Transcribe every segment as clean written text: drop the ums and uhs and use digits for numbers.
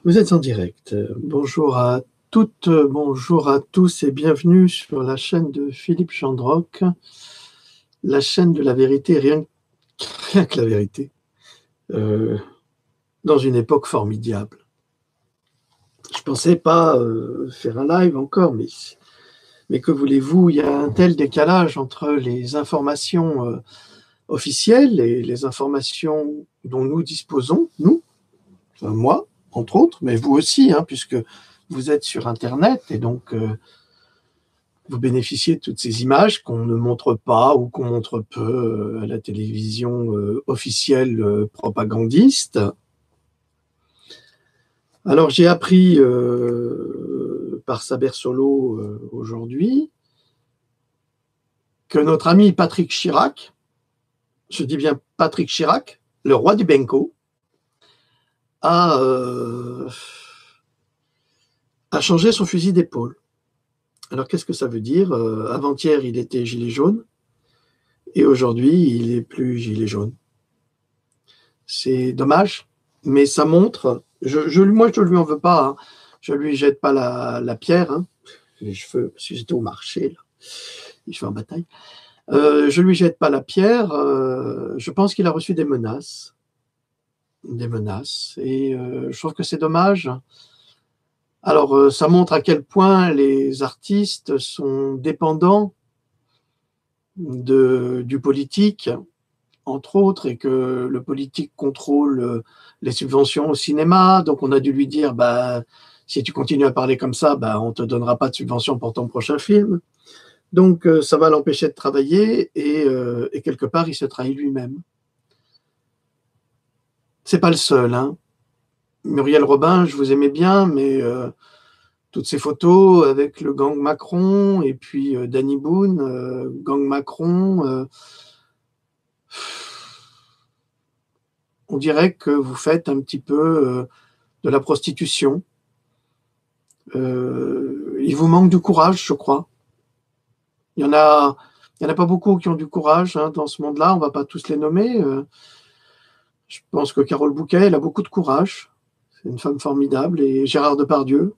Vous êtes en direct. Bonjour à toutes, bonjour à tous et bienvenue sur la chaîne de Philippe Chandrock, la chaîne de la vérité, rien que la vérité, dans une époque formidable. Je pensais pas faire un live encore, mais que voulez-vous, il y a un tel décalage entre les informations officielles et les informations dont nous disposons, nous, enfin, moi, entre autres, mais vous aussi, hein, puisque vous êtes sur Internet et donc vous bénéficiez de toutes ces images qu'on ne montre pas ou qu'on montre peu à la télévision officielle propagandiste. Alors j'ai appris par Saber Solo aujourd'hui que notre ami Patrick Chirac, je dis bien Patrick Chirac, le roi du Benko, a changé son fusil d'épaule. Alors qu'est-ce que ça veut dire? Avant-hier, il était gilet jaune et aujourd'hui, il n'est plus gilet jaune. C'est dommage, mais ça montre. Moi, je ne lui en veux pas. Hein. Je ne lui jette pas la pierre. Hein. Les cheveux, parce que j'étais au marché, là. Les cheveux en bataille. Je ne lui jette pas la pierre. Je pense qu'il a reçu des menaces. Des menaces. Et je trouve que c'est dommage. Alors, ça montre à quel point les artistes sont dépendants du politique, entre autres, et que le politique contrôle les subventions au cinéma. Donc, on a dû lui dire, bah, si tu continues à parler comme ça, bah, on ne te donnera pas de subvention pour ton prochain film. Donc, ça va l'empêcher de travailler et quelque part, il se trahit lui-même. C'est pas le seul. Hein. Muriel Robin, je vous aimais bien, mais toutes ces photos avec le gang Macron et puis Danny Boone, gang Macron, on dirait que vous faites un petit peu de la prostitution. Il vous manque du courage, je crois. Il y en a pas beaucoup qui ont du courage hein, dans ce monde-là. On ne va pas tous les nommer. Je pense que Carole Bouquet, elle a beaucoup de courage. C'est une femme formidable. Et Gérard Depardieu,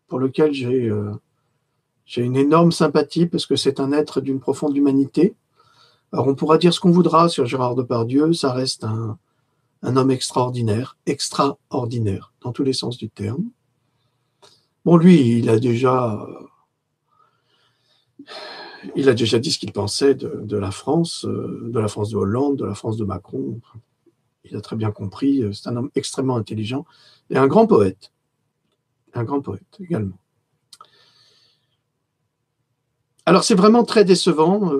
pour lequel j'ai une énorme sympathie parce que c'est un être d'une profonde humanité. Alors on pourra dire ce qu'on voudra sur Gérard Depardieu, ça reste un homme extraordinaire, dans tous les sens du terme. Bon, lui, il a déjà dit ce qu'il pensait de la France de Hollande, de la France de Macron. Il a très bien compris. C'est un homme extrêmement intelligent et un grand poète. Un grand poète également. Alors, c'est vraiment très décevant.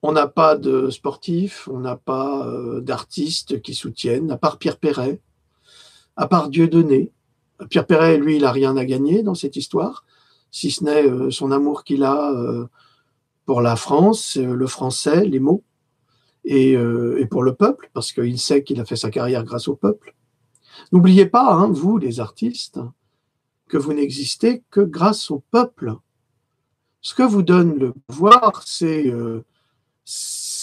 On n'a pas de sportifs, on n'a pas d'artistes qui soutiennent, à part Pierre Perret, à part Dieudonné. Pierre Perret, lui, il n'a rien à gagner dans cette histoire, si ce n'est son amour qu'il a pour la France, le français, les mots, et pour le peuple, parce qu'il sait qu'il a fait sa carrière grâce au peuple. N'oubliez pas, hein, vous, les artistes, que vous n'existez que grâce au peuple. Ce que vous donne le pouvoir, c'est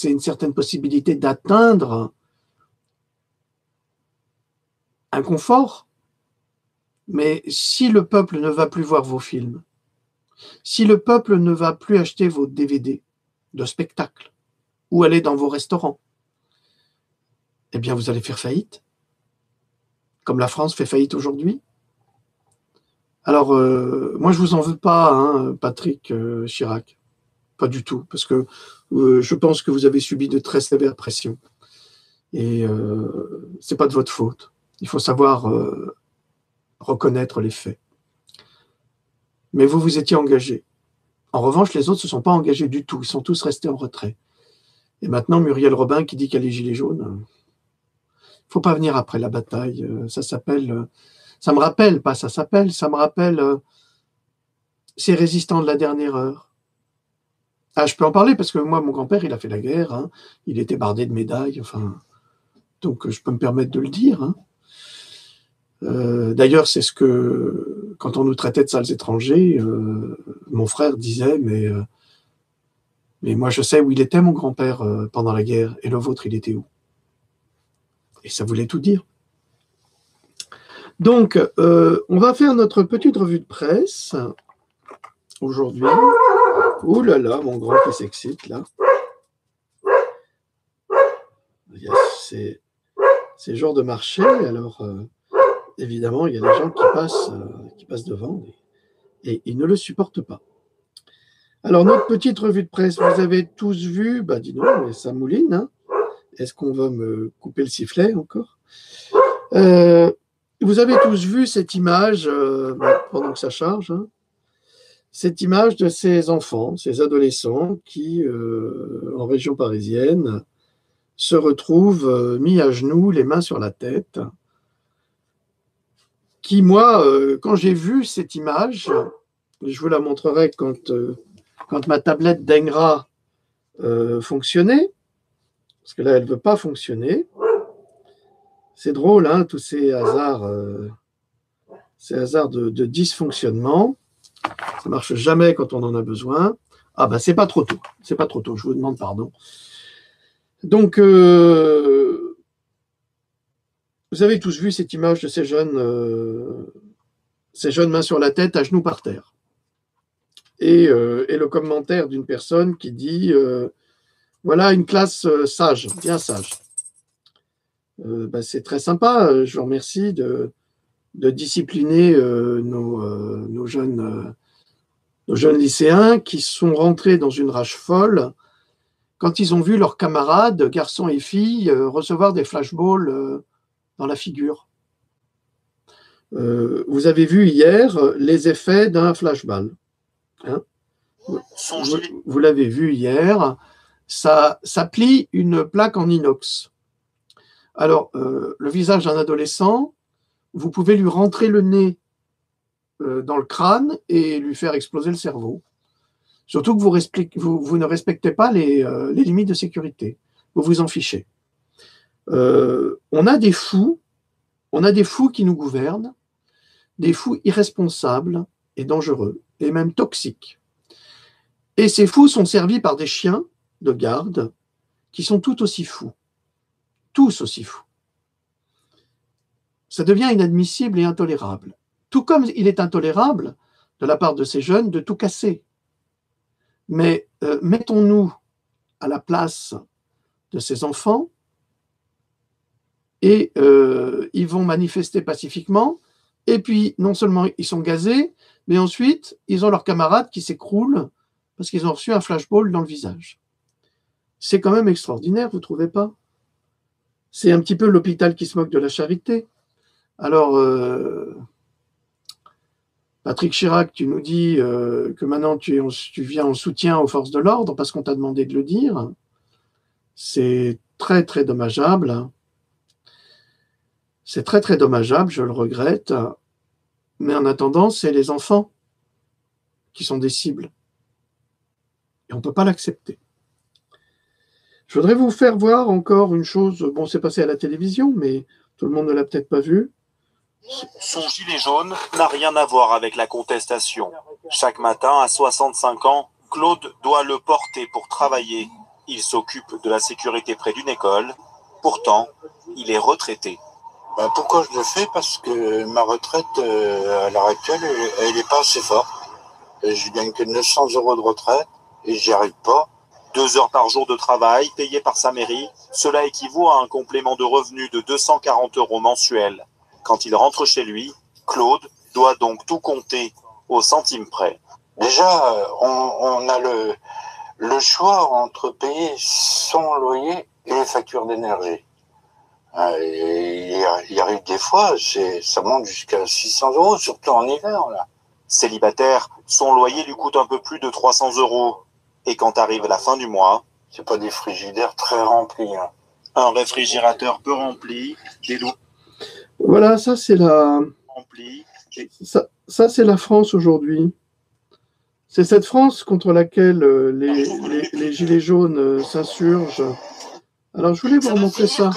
une certaine possibilité d'atteindre un confort. Mais si le peuple ne va plus voir vos films, si le peuple ne va plus acheter vos DVD de spectacles ou aller dans vos restaurants, eh bien vous allez faire faillite, comme la France fait faillite aujourd'hui. Alors, moi je vous en veux pas, hein, Patrick Chirac, pas du tout, parce que je pense que vous avez subi de très sévères pressions et c'est pas de votre faute. Il faut savoir reconnaître les faits. Mais vous vous étiez engagé. En revanche, les autres ne se sont pas engagés du tout. Ils sont tous restés en retrait. Et maintenant, Muriel Robin qui dit qu'elle est gilet jaune, il ne faut pas venir après la bataille. Ça me rappelle ces résistants de la dernière heure. Ah, je peux en parler parce que moi, mon grand-père, il a fait la guerre. Hein. Il était bardé de médailles. Enfin, donc, je peux me permettre de le dire. Hein. D'ailleurs, c'est ce que, quand on nous traitait de sales étrangers, mon frère disait, mais moi je sais où il était, mon grand-père, pendant la guerre, et le vôtre, il était où? Et ça voulait tout dire. Donc, on va faire notre petite revue de presse aujourd'hui. Ouh là là, mon grand qui s'excite là. C'est jour de marché, alors évidemment, il y a des gens qui passent devant et ils ne le supportent pas. Alors, notre petite revue de presse, vous avez tous vu, bah dis donc, mais ça mouline, hein. Est-ce qu'on va me couper le sifflet encore? Vous avez tous vu cette image, pendant que ça charge, hein, cette image de ces enfants, ces adolescents qui, en région parisienne, se retrouvent mis à genoux, les mains sur la tête, qui, moi, quand j'ai vu cette image, je vous la montrerai quand ma tablette d'Engra fonctionnait, parce que là, elle ne veut pas fonctionner. C'est drôle, hein, tous ces hasards de dysfonctionnement. Ça ne marche jamais quand on en a besoin. Ah ben, c'est pas trop tôt. C'est pas trop tôt, je vous demande pardon. Donc, vous avez tous vu cette image de ces jeunes mains sur la tête, à genoux par terre. Et le commentaire d'une personne qui dit voilà une classe sage, bien sage. Ben, c'est très sympa, je vous remercie de discipliner nos jeunes lycéens qui sont rentrés dans une rage folle quand ils ont vu leurs camarades, garçons et filles, recevoir des flashballs dans la figure. Vous avez vu hier les effets d'un flashball. Hein, vous l'avez vu hier, ça plie une plaque en inox. Alors, le visage d'un adolescent, vous pouvez lui rentrer le nez dans le crâne et lui faire exploser le cerveau. Surtout que vous ne respectez pas les limites de sécurité. Vous vous en fichez. On a des fous qui nous gouvernent, des fous irresponsables et dangereux, et même toxiques. Et ces fous sont servis par des chiens de garde qui sont tout aussi fous. Tous aussi fous. Ça devient inadmissible et intolérable. Tout comme il est intolérable, de la part de ces jeunes, de tout casser. Mais mettons-nous à la place de ces enfants et ils vont manifester pacifiquement. Et puis, non seulement ils sont gazés, mais ensuite, ils ont leurs camarades qui s'écroulent parce qu'ils ont reçu un flashball dans le visage. C'est quand même extraordinaire, vous ne trouvez pas? C'est un petit peu l'hôpital qui se moque de la charité. Alors, Patrick Chirac, tu nous dis que maintenant tu viens en soutien aux forces de l'ordre parce qu'on t'a demandé de le dire. C'est très, très dommageable. C'est très, très dommageable, je le regrette. Mais en attendant, c'est les enfants qui sont des cibles. Et on ne peut pas l'accepter. Je voudrais vous faire voir encore une chose. Bon, c'est passé à la télévision, mais tout le monde ne l'a peut-être pas vu. Son gilet jaune n'a rien à voir avec la contestation. Chaque matin, à 65 ans, Claude doit le porter pour travailler. Il s'occupe de la sécurité près d'une école. Pourtant, il est retraité. Pourquoi je le fais? Parce que ma retraite, à l'heure actuelle, elle n'est pas assez forte. Je gagne que 900 € de retraite et j'y arrive pas. 2 heures par jour de travail, payé par sa mairie, cela équivaut à un complément de revenu de 240 € mensuels. Quand il rentre chez lui, Claude doit donc tout compter au centime près. Déjà, on a le choix entre payer son loyer et les factures d'énergie. Il arrive des fois, ça monte jusqu'à 600 €, surtout en hiver, là. Célibataire, son loyer lui coûte un peu plus de 300 €. Et quand arrive la fin du mois, c'est pas des frigidaires très remplis. Hein. Un réfrigérateur peu rempli, des loups. Voilà, ça c'est la France aujourd'hui. C'est cette France contre laquelle les gilets jaunes s'insurgent. Alors je voulais vous montrer ça.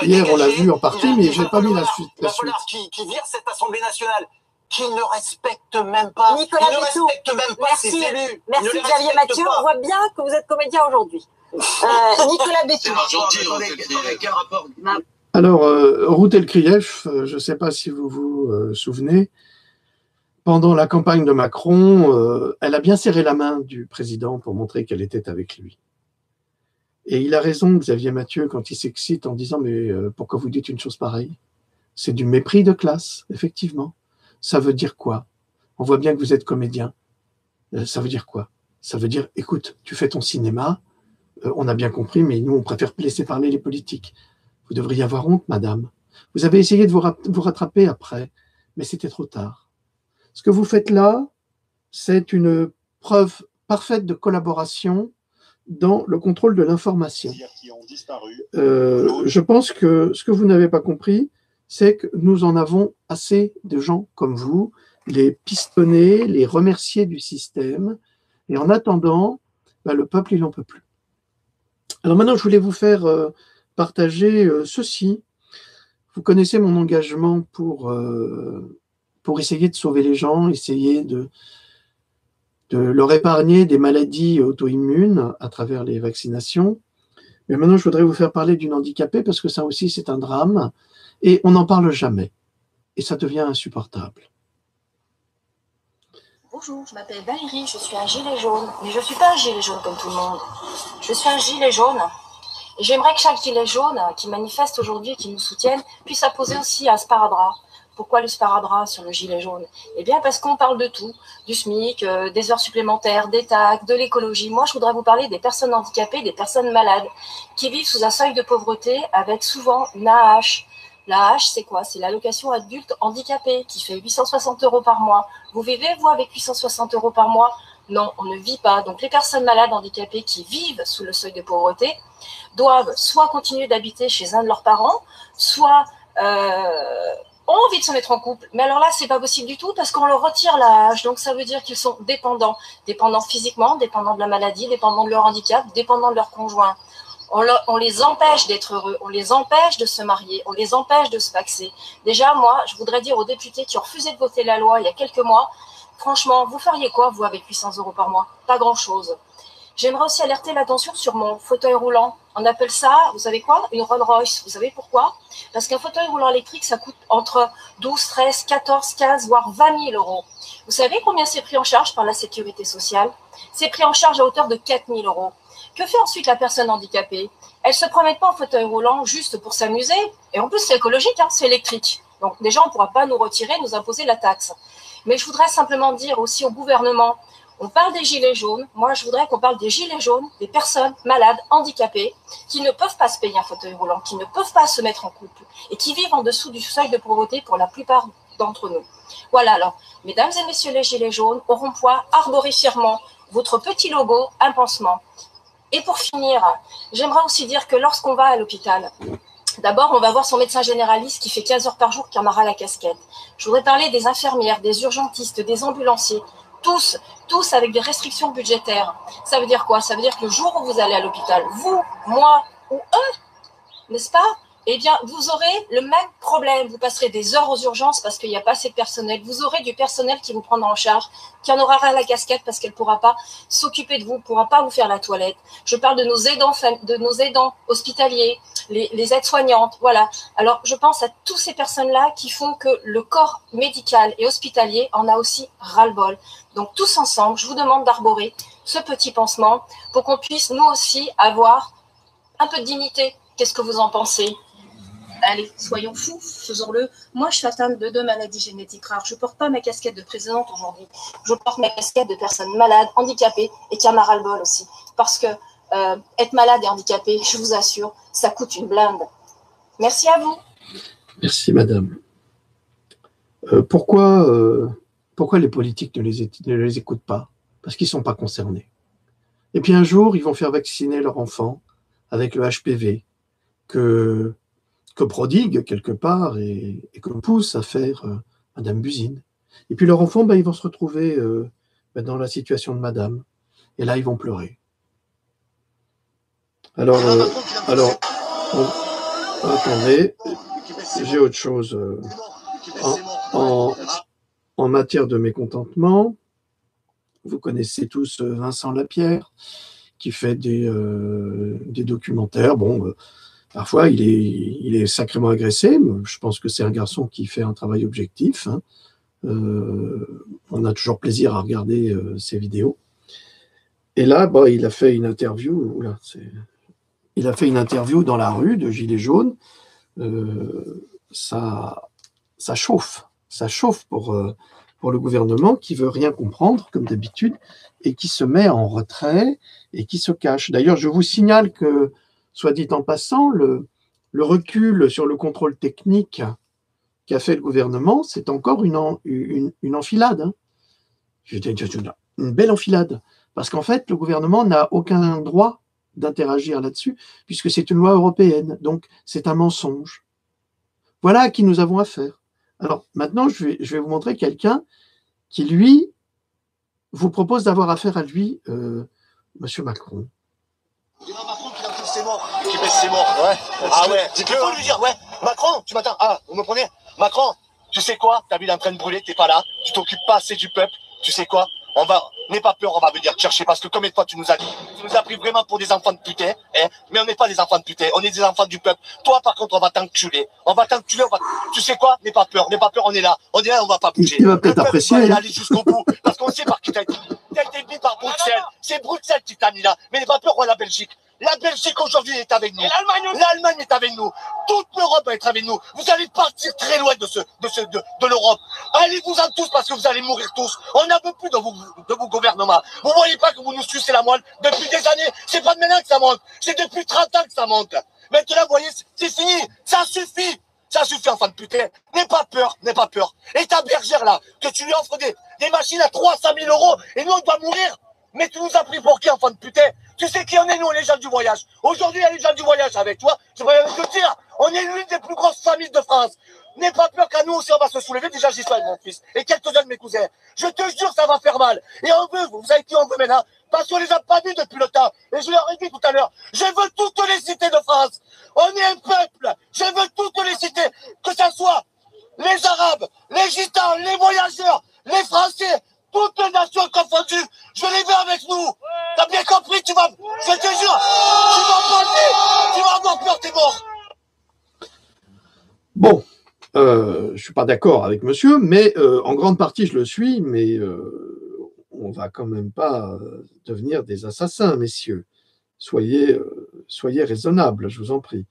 Hier on l'a vu en partie, mais je n'ai pas mis la suite. Il va falloir qu'il vire cette Assemblée nationale, qui ne respecte même pas, Merci, ses élus. Merci Xavier Mathieu, on voit bien que vous êtes comédien aujourd'hui. Nicolas Bétou. C'est gentil, quel rapport Alors, Ruth Elkrief, je ne sais pas si vous vous souvenez, pendant la campagne de Macron, elle a bien serré la main du président pour montrer qu'elle était avec lui. Et il a raison, Xavier Mathieu, quand il s'excite en disant « Mais pourquoi vous dites une chose pareille ?» C'est du mépris de classe, effectivement. Ça veut dire quoi? On voit bien que vous êtes comédien. Ça veut dire quoi? Ça veut dire, écoute, tu fais ton cinéma, on a bien compris, mais nous, on préfère laisser parler les politiques. Vous devriez avoir honte, madame. Vous avez essayé de vous rattraper après, mais c'était trop tard. Ce que vous faites là, c'est une preuve parfaite de collaboration dans le contrôle de l'information. Je pense que ce que vous n'avez pas compris, c'est que nous en avons assez de gens comme vous, les pistonner, les remercier du système, et en attendant, le peuple, il n'en peut plus. Alors maintenant, je voulais vous faire partager ceci. Vous connaissez mon engagement pour essayer de sauver les gens, essayer de leur épargner des maladies auto-immunes à travers les vaccinations. Mais maintenant, je voudrais vous faire parler d'une handicapée parce que ça aussi, c'est un drame et on n'en parle jamais. Et ça devient insupportable. Bonjour, je m'appelle Valérie, je suis un gilet jaune. Mais je ne suis pas un gilet jaune comme tout le monde. Je suis un gilet jaune. Et j'aimerais que chaque gilet jaune qui manifeste aujourd'hui et qui nous soutienne puisse apposer aussi un sparadrap. Pourquoi le sparadrap sur le gilet jaune? Eh bien parce qu'on parle de tout, du SMIC, des heures supplémentaires, des taxes, de l'écologie. Moi, je voudrais vous parler des personnes handicapées, des personnes malades, qui vivent sous un seuil de pauvreté avec souvent une AAH. L'AAH, c'est quoi? C'est l'allocation adulte handicapé qui fait 860 € par mois. Vous vivez, vous, avec 860 € par mois? Non, on ne vit pas. Donc les personnes malades handicapées qui vivent sous le seuil de pauvreté doivent soit continuer d'habiter chez un de leurs parents, soit ont envie de se mettre en couple. Mais alors là, c'est pas possible du tout parce qu'on leur retire l'âge. Donc ça veut dire qu'ils sont dépendants. Dépendants physiquement, dépendants de la maladie, dépendants de leur handicap, dépendants de leur conjoint. On les empêche d'être heureux, on les empêche de se marier, on les empêche de se paxer. Déjà, moi, je voudrais dire aux députés qui ont refusé de voter la loi il y a quelques mois, franchement, vous feriez quoi, vous, avec 800 € par mois? Pas grand-chose. J'aimerais aussi alerter l'attention sur mon fauteuil roulant. On appelle ça, vous savez quoi? Une Rolls-Royce. Vous savez pourquoi? Parce qu'un fauteuil roulant électrique, ça coûte entre 12, 13, 14, 15, voire 20 000 €. Vous savez combien c'est pris en charge par la sécurité sociale? C'est pris en charge à hauteur de 4 000 €. Que fait ensuite la personne handicapée? Elle ne se promène pas en fauteuil roulant juste pour s'amuser. Et en plus, c'est écologique, c'est électrique. Donc déjà, on ne pourra pas nous retirer, nous imposer la taxe. Mais je voudrais simplement dire aussi au gouvernement, on parle des gilets jaunes. Moi, je voudrais qu'on parle des gilets jaunes, des personnes malades, handicapées, qui ne peuvent pas se payer un fauteuil roulant, qui ne peuvent pas se mettre en couple et qui vivent en dessous du seuil de pauvreté pour la plupart d'entre nous. Voilà, alors, mesdames et messieurs les gilets jaunes, au rond-point, arborez fièrement votre petit logo, un pansement. Et pour finir, j'aimerais aussi dire que lorsqu'on va à l'hôpital, d'abord, on va voir son médecin généraliste qui fait 15 heures par jour, qui en aura la casquette. Je voudrais parler des infirmières, des urgentistes, des ambulanciers, tous avec des restrictions budgétaires. Ça veut dire quoi? Ça veut dire que le jour où vous allez à l'hôpital, vous, moi ou eux, n'est-ce pas? Eh bien, vous aurez le même problème. Vous passerez des heures aux urgences parce qu'il n'y a pas assez de personnel. Vous aurez du personnel qui vous prendra en charge, qui en aura rien à la casquette parce qu'elle ne pourra pas s'occuper de vous, ne pourra pas vous faire la toilette. Je parle de nos aidants hospitaliers, les aides-soignantes, voilà. Alors, je pense à toutes ces personnes-là qui font que le corps médical et hospitalier en a aussi ras-le-bol. Donc, tous ensemble, je vous demande d'arborer ce petit pansement pour qu'on puisse, nous aussi, avoir un peu de dignité. Qu'est-ce que vous en pensez? Allez, soyons fous, faisons-le. Moi, je suis atteinte de 2 maladies génétiques rares. Je ne porte pas ma casquette de présidente aujourd'hui. Je porte ma casquette de personne malade, handicapée et qui en a ras-le-bol aussi. Parce que être malade et handicapé, je vous assure, ça coûte une blinde. Merci à vous. Merci, madame. Pourquoi les politiques ne les écoutent pas? Parce qu'ils ne sont pas concernés. Et puis un jour, ils vont faire vacciner leur enfant avec le HPV que prodigue quelque part et que pousse à faire Madame Buzyn. Et puis leur enfant, ils vont se retrouver dans la situation de Madame. Et là, ils vont pleurer. Alors, attendez, j'ai autre chose en matière de mécontentement. Vous connaissez tous Vincent Lapierre, qui fait des documentaires. Bon, Parfois, il est sacrément agressé. Je pense que c'est un garçon qui fait un travail objectif, hein. On a toujours plaisir à regarder ses vidéos. Et là, bah, il a fait une interview. Oula, il a fait une interview dans la rue de Gilets jaunes. Ça chauffe. Ça chauffe pour le gouvernement qui veut rien comprendre, comme d'habitude, et qui se met en retrait et qui se cache. D'ailleurs, je vous signale que, soit dit en passant, le recul sur le contrôle technique qu'a fait le gouvernement, c'est encore une enfilade. Hein. Une belle enfilade. Parce qu'en fait, le gouvernement n'a aucun droit d'interagir là-dessus, puisque c'est une loi européenne. Donc, c'est un mensonge. Voilà à qui nous avons affaire. Alors, maintenant, je vais vous montrer quelqu'un qui, lui, vous propose d'avoir affaire à lui, Monsieur Macron. Macron qui baisse ses mots. Qui baisse ses mots. Ouais. Ah ouais. Il faut lui dire, ouais. Macron, tu m'attends. Ah, vous me prenez? Macron, tu sais quoi? Ta ville est en train de brûler, t'es pas là. Tu t'occupes pas assez du peuple. Tu sais quoi? N'aie pas peur, on va venir te chercher parce que combien de fois tu nous as dit, tu nous as pris vraiment pour des enfants de putain, hein, mais on n'est pas des enfants de putain, on est des enfants du peuple. Toi, par contre, on va t'enculer. Tu sais quoi? N'aie pas peur, on est là, on va pas bouger. Il va peut-être apprécier. On va aller jusqu'au bout parce qu'on sait par qui t'as été mis par Bruxelles. C'est Bruxelles qui t'a mis là, mais n'aie pas peur, on est la Belgique. La Belgique aujourd'hui est avec nous. L'Allemagne est avec nous. Toute l'Europe va être avec nous. Vous allez partir très loin de l'Europe. Allez-vous-en tous parce que vous allez mourir tous. On n'en veut plus de vos gouvernements. Vous voyez pas que vous nous sucez la moelle depuis des années. C'est pas de maintenant que ça monte. C'est depuis 30 ans que ça monte. Maintenant, vous voyez, c'est fini. Ça suffit. Ça suffit, enfant de putain. N'aie pas peur. Et ta bergère là, que tu lui offres des machines à 300 000 euros et nous on doit mourir. Mais tu nous as pris pour qui, enfant de putain? Tu sais qui on est, nous, les gens du voyage. Aujourd'hui, il y a les gens du voyage avec toi. Je vais te dire, on est l'une des plus grosses familles de France. N'aie pas peur qu'à nous aussi, on va se soulever. Déjà, j'y suis avec mon fils. Et quelques-uns de mes cousins. Je te jure, ça va faire mal. Et on veut, vous savez qui on veut maintenant? Parce qu'on les a pas vus depuis le temps. Et je leur ai dit tout à l'heure, je veux toutes les cités de France. On est un peuple. Je veux toutes les cités. Que ça soit les Arabes, les Gitans, les voyageurs, les Français, toutes les nations confondues, je les veux avec nous. T'as bien compris, je te jure, tu vas avoir peur, t'es mort. Bon, je suis pas d'accord avec monsieur, mais en grande partie je le suis, mais on va quand même pas devenir des assassins, messieurs. Soyez raisonnables, je vous en prie.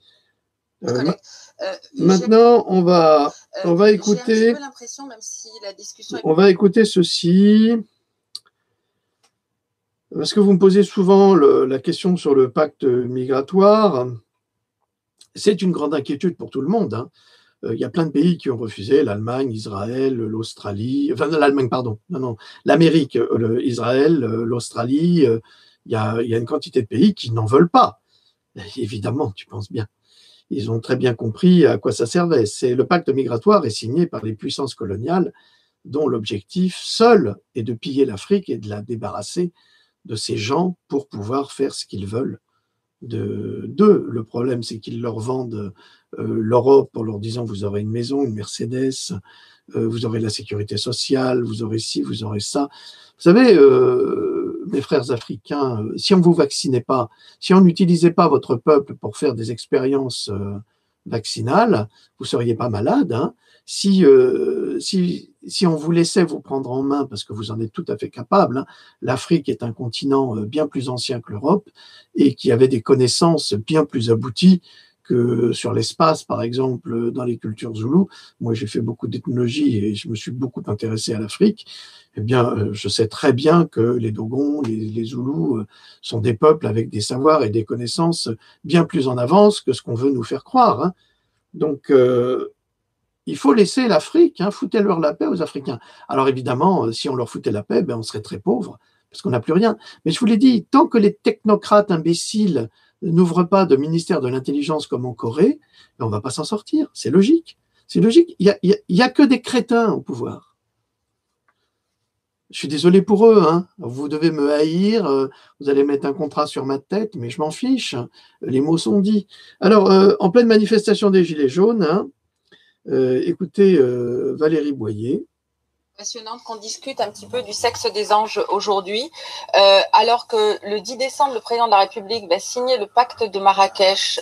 Maintenant, on va écouter. Même si la discussion est... On va écouter ceci. Parce que vous me posez souvent la question sur le pacte migratoire. C'est une grande inquiétude pour tout le monde. Hein. Il y a plein de pays qui ont refusé, l'Allemagne, Israël, l'Australie, enfin l'Allemagne, pardon, non, l'Amérique, Israël, l'Australie, il y a une quantité de pays qui n'en veulent pas. Évidemment, tu penses bien. Ils ont très bien compris à quoi ça servait. Le pacte migratoire est signé par les puissances coloniales dont l'objectif seul est de piller l'Afrique et de la débarrasser de ces gens pour pouvoir faire ce qu'ils veulent d'eux. Le problème, c'est qu'ils leur vendent l'Europe en leur disant vous aurez une maison, une Mercedes, vous aurez la sécurité sociale, vous aurez ci, vous aurez ça. Vous savez, mes frères africains, si on ne vous vaccinait pas, si on n'utilisait pas votre peuple pour faire des expériences vaccinales, vous ne seriez pas malade. Hein. Si on vous laissait vous prendre en main, parce que vous en êtes tout à fait capable, hein, l'Afrique est un continent bien plus ancien que l'Europe et qui avait des connaissances bien plus abouties que sur l'espace, par exemple, dans les cultures zoulous. Moi, j'ai fait beaucoup d'ethnologie et je me suis beaucoup intéressé à l'Afrique. Eh bien, je sais très bien que les Dogons, les Zoulous sont des peuples avec des savoirs et des connaissances bien plus en avance que ce qu'on veut nous faire croire. Hein. Donc, il faut laisser l'Afrique, hein, foutez-leur la paix aux Africains. Alors évidemment, si on leur foutait la paix, ben, on serait très pauvres, parce qu'on n'a plus rien. Mais je vous l'ai dit, tant que les technocrates imbéciles n'ouvrent pas de ministère de l'intelligence comme en Corée, ben, on ne va pas s'en sortir. C'est logique. C'est logique. Il y a que des crétins au pouvoir. Je suis désolé pour eux, hein. Vous devez me haïr, vous allez mettre un contrat sur ma tête, mais je m'en fiche. Les mots sont dits. Alors, en pleine manifestation des Gilets jaunes, hein, écoutez Valérie Boyer. passionnante qu'on discute un petit peu du sexe des anges aujourd'hui, alors que le 10 décembre, le président de la République va signer le pacte de Marrakech,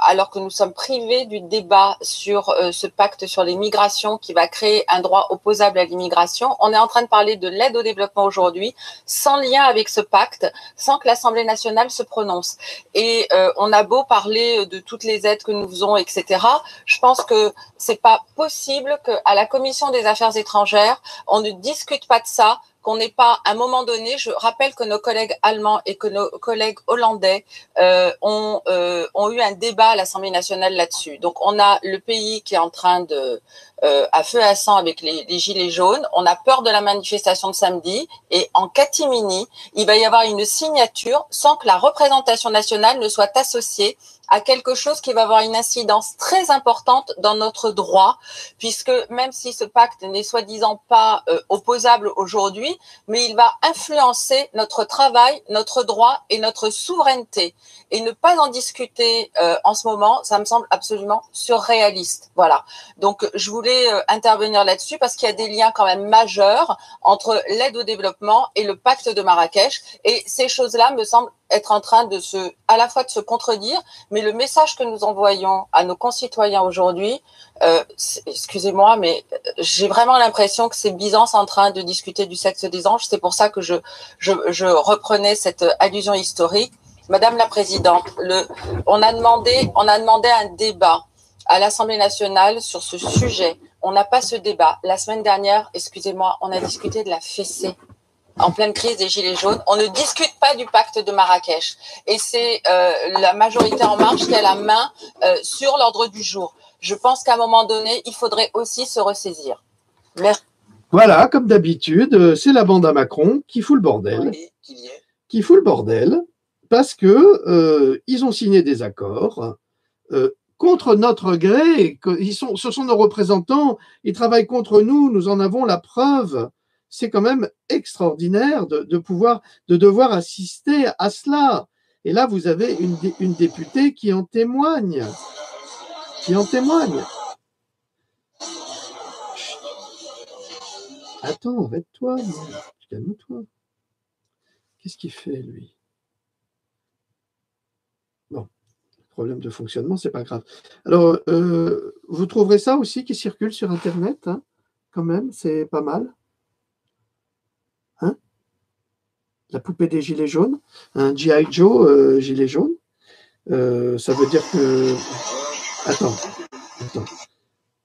alors que nous sommes privés du débat sur ce pacte sur les migrations qui va créer un droit opposable à l'immigration. On est en train de parler de l'aide au développement aujourd'hui, sans lien avec ce pacte, sans que l'Assemblée nationale se prononce. Et on a beau parler de toutes les aides que nous faisons, etc. Je pense que c'est pas possible qu'à la Commission des Affaires étrangères, on ne discute pas de ça, qu'on n'ait pas, à un moment donné, je rappelle que nos collègues allemands et que nos collègues hollandais ont eu un débat à l'Assemblée nationale là-dessus. Donc, on a le pays qui est en train de, à feu et à sang avec les gilets jaunes. On a peur de la manifestation de samedi. Et en catimini, il va y avoir une signature sans que la représentation nationale ne soit associée à quelque chose qui va avoir une incidence très importante dans notre droit, puisque même si ce pacte n'est soi-disant pas opposable aujourd'hui, mais il va influencer notre travail, notre droit et notre souveraineté. Et ne pas en discuter en ce moment, ça me semble absolument surréaliste. Voilà. Donc, je voulais intervenir là-dessus parce qu'il y a des liens quand même majeurs entre l'aide au développement et le pacte de Marrakech. Et ces choses-là me semblent être en train de à la fois de se contredire, mais le message que nous envoyons à nos concitoyens aujourd'hui, excusez-moi, mais j'ai vraiment l'impression que c'est Byzance en train de discuter du sexe des anges. C'est pour ça que je reprenais cette allusion historique. Madame la Présidente, on a demandé un débat à l'Assemblée nationale sur ce sujet. On n'a pas ce débat. La semaine dernière, excusez-moi, on a discuté de la fessée en pleine crise des Gilets jaunes. On ne discute pas du pacte de Marrakech. Et c'est la majorité En Marche qui a la main sur l'ordre du jour. Je pense qu'à un moment donné, il faudrait aussi se ressaisir. Merci. Voilà, comme d'habitude, c'est la bande à Macron qui fout le bordel. Qui fout le bordel parce que ils ont signé des accords contre notre gré. Ce sont nos représentants, ils travaillent contre nous, nous en avons la preuve. C'est quand même extraordinaire de devoir assister à cela. Et là, vous avez une députée qui en témoigne. Attends, arrête-toi, calme-toi. Qu'est-ce qu'il fait, lui? Bon, problème de fonctionnement, c'est pas grave. Alors, vous trouverez ça aussi qui circule sur Internet, hein, quand même, c'est pas mal. Hein? La poupée des gilets jaunes, un G.I. Joe gilet jaune. Ça veut dire que... Attends.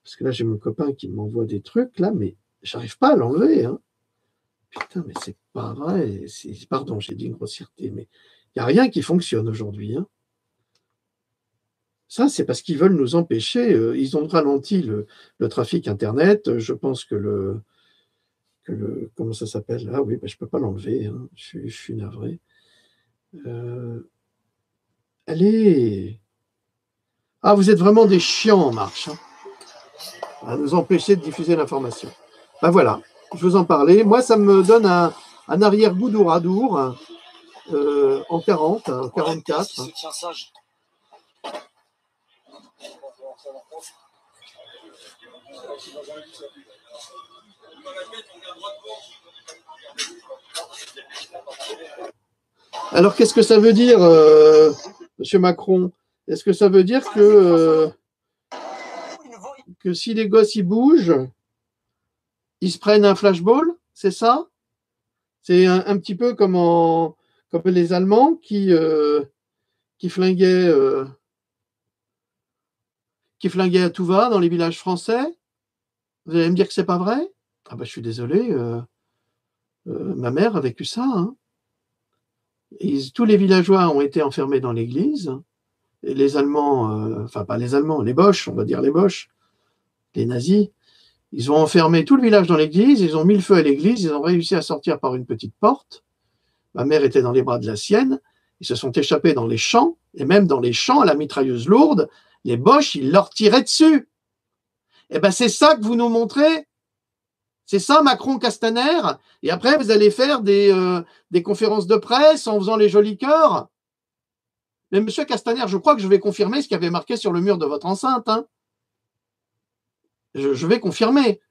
Parce que là, j'ai mon copain qui m'envoie des trucs, là, mais j'arrive pas à l'enlever. Hein. Putain, mais c'est pas vrai. Pardon, j'ai dit une grossièreté, mais il n'y a rien qui fonctionne aujourd'hui. Hein. Ça, c'est parce qu'ils veulent nous empêcher. Ils ont ralenti le trafic Internet. Je pense que comment ça s'appelle? Ah oui, ben, je ne peux pas l'enlever. Hein. Je suis navré. Allez. Ah, vous êtes vraiment des chiants En Marche. Hein, à nous empêcher de diffuser l'information. Ben voilà, je vous en parlais. Moi, ça me donne un arrière-goût d'Ouradour en 40, en 44. Alors, qu'est-ce que ça veut dire, Monsieur Macron? Est-ce que ça veut dire que si les gosses ils bougent, ils se prennent un flashball? C'est ça? C'est un petit peu comme les Allemands qui flinguaient à tout va dans les villages français? Vous allez me dire que c'est pas vrai? Ah ben, je suis désolé, ma mère a vécu ça. Hein. Tous les villageois ont été enfermés dans l'église. Et les Allemands, enfin pas les Allemands, les Boches, on va dire les Boches, les nazis, ils ont enfermé tout le village dans l'église, ils ont mis le feu à l'église, ils ont réussi à sortir par une petite porte. Ma mère était dans les bras de la sienne, ils se sont échappés dans les champs, et même dans les champs, à la mitrailleuse lourde, les Boches, ils leur tiraient dessus. Eh bien, c'est ça que vous nous montrez? C'est ça, Macron, Castaner? Et après, vous allez faire des conférences de presse en faisant les jolis cœurs? Mais monsieur Castaner, je crois que je vais confirmer ce qu'il y avait marqué sur le mur de votre enceinte. Hein. Je vais confirmer.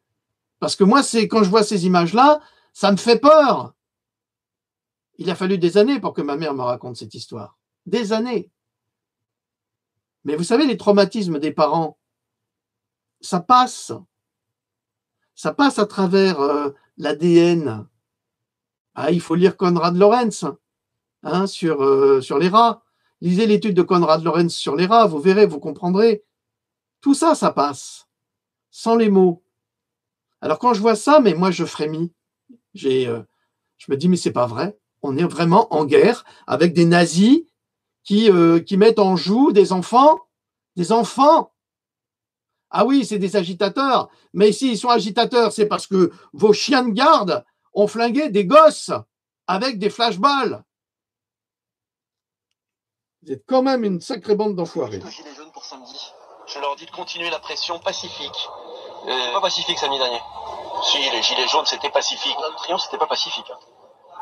Parce que moi, quand je vois ces images-là, ça me fait peur. Il a fallu des années pour que ma mère me raconte cette histoire. Des années. Mais vous savez, les traumatismes des parents, ça passe. Ça passe à travers l'ADN. Ah, il faut lire Konrad Lorenz sur les rats. Lisez l'étude de Konrad Lorenz sur les rats, vous verrez, vous comprendrez. Tout ça, ça passe. Sans les mots. Alors quand je vois ça, mais moi je frémis. Je me dis, mais c'est pas vrai. On est vraiment en guerre avec des nazis qui mettent en joue des enfants. Des enfants. Ah oui, c'est des agitateurs. Mais s'ils sont agitateurs, c'est parce que vos chiens de garde ont flingué des gosses avec des flashballs. Vous êtes quand même une sacrée bande d'enfoirés. Gilets jaunes pour samedi. Je leur dis de continuer la pression pacifique. Pas pacifique samedi dernier. Si, les gilets jaunes, c'était pacifique. Le triomphe, c'était pas pacifique.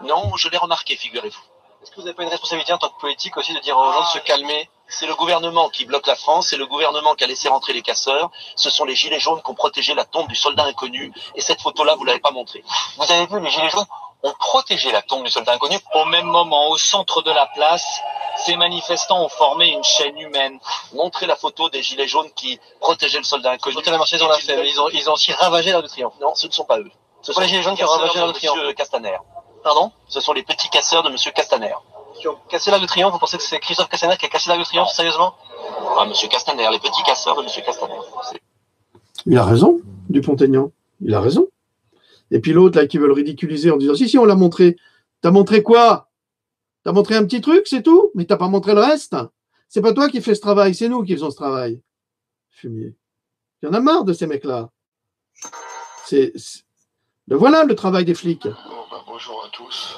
Non, je l'ai remarqué, figurez-vous. Est-ce que vous n'avez pas une responsabilité en tant que politique aussi de dire aux gens de se calmer? C'est le gouvernement qui bloque la France, c'est le gouvernement qui a laissé rentrer les casseurs, ce sont les gilets jaunes qui ont protégé la tombe du soldat inconnu, et cette photo-là, vous ne l'avez pas montrée. Vous avez vu, les gilets jaunes ont protégé la tombe du soldat inconnu. Au même moment, au centre de la place, ces manifestants ont formé une chaîne humaine. Montrez la photo des gilets jaunes qui protégeaient le soldat inconnu. La Marseillaise, on l'a fait, mais ils ont aussi ravagé l'Arc de Triomphe. Non, ce ne sont pas eux. Ce sont les gilets jaunes qui ont ravagé l'Arc de Triomphe. Monsieur Castaner. Pardon? Ce sont les petits casseurs de Monsieur Castaner. Qui ont cassé l'Arc de Triomphe, vous pensez que c'est Christophe Castaner qui a cassé l'Arc de Triomphe, sérieusement? Ah, Monsieur Castaner, les petits casseurs de Monsieur Castaner. Il a raison, Dupont-Aignan. Il a raison. Et puis l'autre, là, qui veut le ridiculiser en disant, si, on l'a montré. T'as montré quoi? T'as montré un petit truc, c'est tout? Mais t'as pas montré le reste? C'est pas toi qui fais ce travail, c'est nous qui faisons ce travail. Fumier. Il y en a marre de ces mecs-là. Voilà le travail des flics. Bonjour à tous.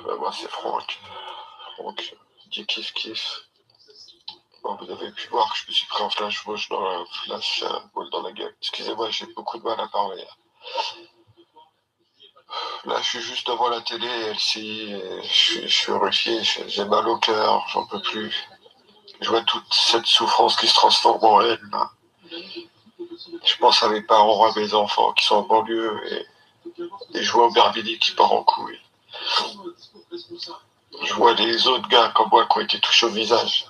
Moi, c'est Franck. Franck, dit kiff. Bon, vous avez pu voir que je me suis pris en flash dans la flash ball dans la gueule. Excusez-moi, j'ai beaucoup de mal à parler. Là, je suis juste devant la télé, LCI, je suis horrifié, j'ai mal au cœur, j'en peux plus. Je vois toute cette souffrance qui se transforme en haine, là. Je pense à mes parents, à mes enfants qui sont en banlieue, et je vois Aubervilliers qui part en couille. Je vois les autres gars comme moi qui ont été touchés au visage.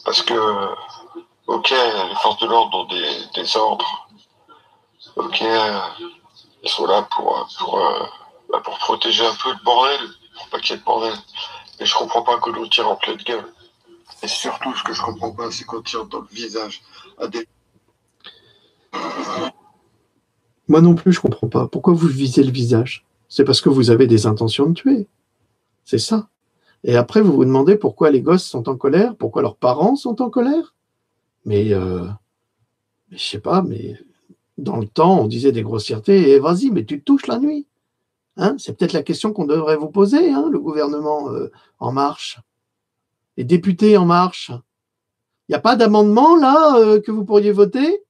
Parce que, ok, les forces de l'ordre ont des ordres. Ok, ils sont là pour protéger un peu le bordel, pour pas qu'il y ait de bordel. Mais je comprends pas que l'on tire en pleine gueule. Et surtout, ce que je comprends pas, c'est qu'on tire dans le visage à des... Moi non plus, je comprends pas. Pourquoi vous visez le visage? C'est parce que vous avez des intentions de tuer. C'est ça. Et après, vous vous demandez pourquoi les gosses sont en colère, pourquoi leurs parents sont en colère. Mais je sais pas, mais dans le temps, on disait des grossièretés, et vas-y, mais tu te touches la nuit. Hein, c'est peut-être la question qu'on devrait vous poser, hein, le gouvernement En Marche, les députés En Marche. Il n'y a pas d'amendement là que vous pourriez voter?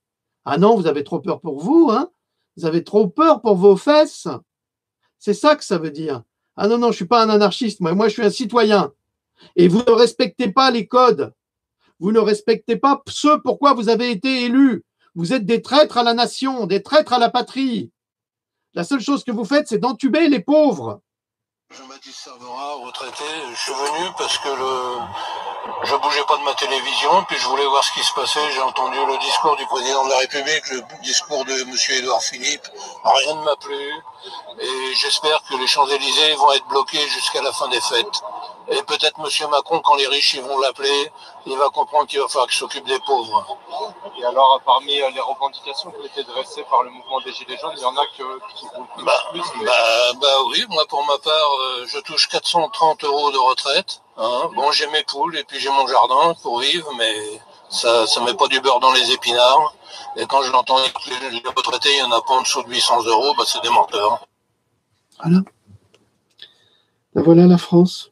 Ah non, vous avez trop peur pour vous, hein? Vous avez trop peur pour vos fesses. C'est ça que ça veut dire. Ah non, je ne suis pas un anarchiste, moi je suis un citoyen. Et vous ne respectez pas les codes. Vous ne respectez pas ce pourquoi vous avez été élus. Vous êtes des traîtres à la nation, des traîtres à la patrie. La seule chose que vous faites, c'est d'entuber les pauvres. Jean-Baptiste Servera, retraité, je suis venu parce que je bougeais pas de ma télévision, puis je voulais voir ce qui se passait. J'ai entendu le discours du président de la République, le discours de M. Édouard Philippe. Rien ne m'a plu. Et j'espère que les Champs-Élysées vont être bloqués jusqu'à la fin des fêtes. Et peut-être M. Macron, quand les riches ils vont l'appeler, il va comprendre qu'il va falloir qu'il s'occupe des pauvres. Et alors, parmi les revendications qui ont été dressées par le mouvement des Gilets jaunes, il y en a qui vous plus. Oui, moi pour ma part, je touche 430 € de retraite. Hein. Bon, j'ai mes poules et puis j'ai mon jardin pour vivre, mais ça met pas du beurre dans les épinards. Et quand je l'entends que les retraités, il n'y en a pas en dessous de 800 €, c'est des menteurs. Voilà. Ben voilà la France.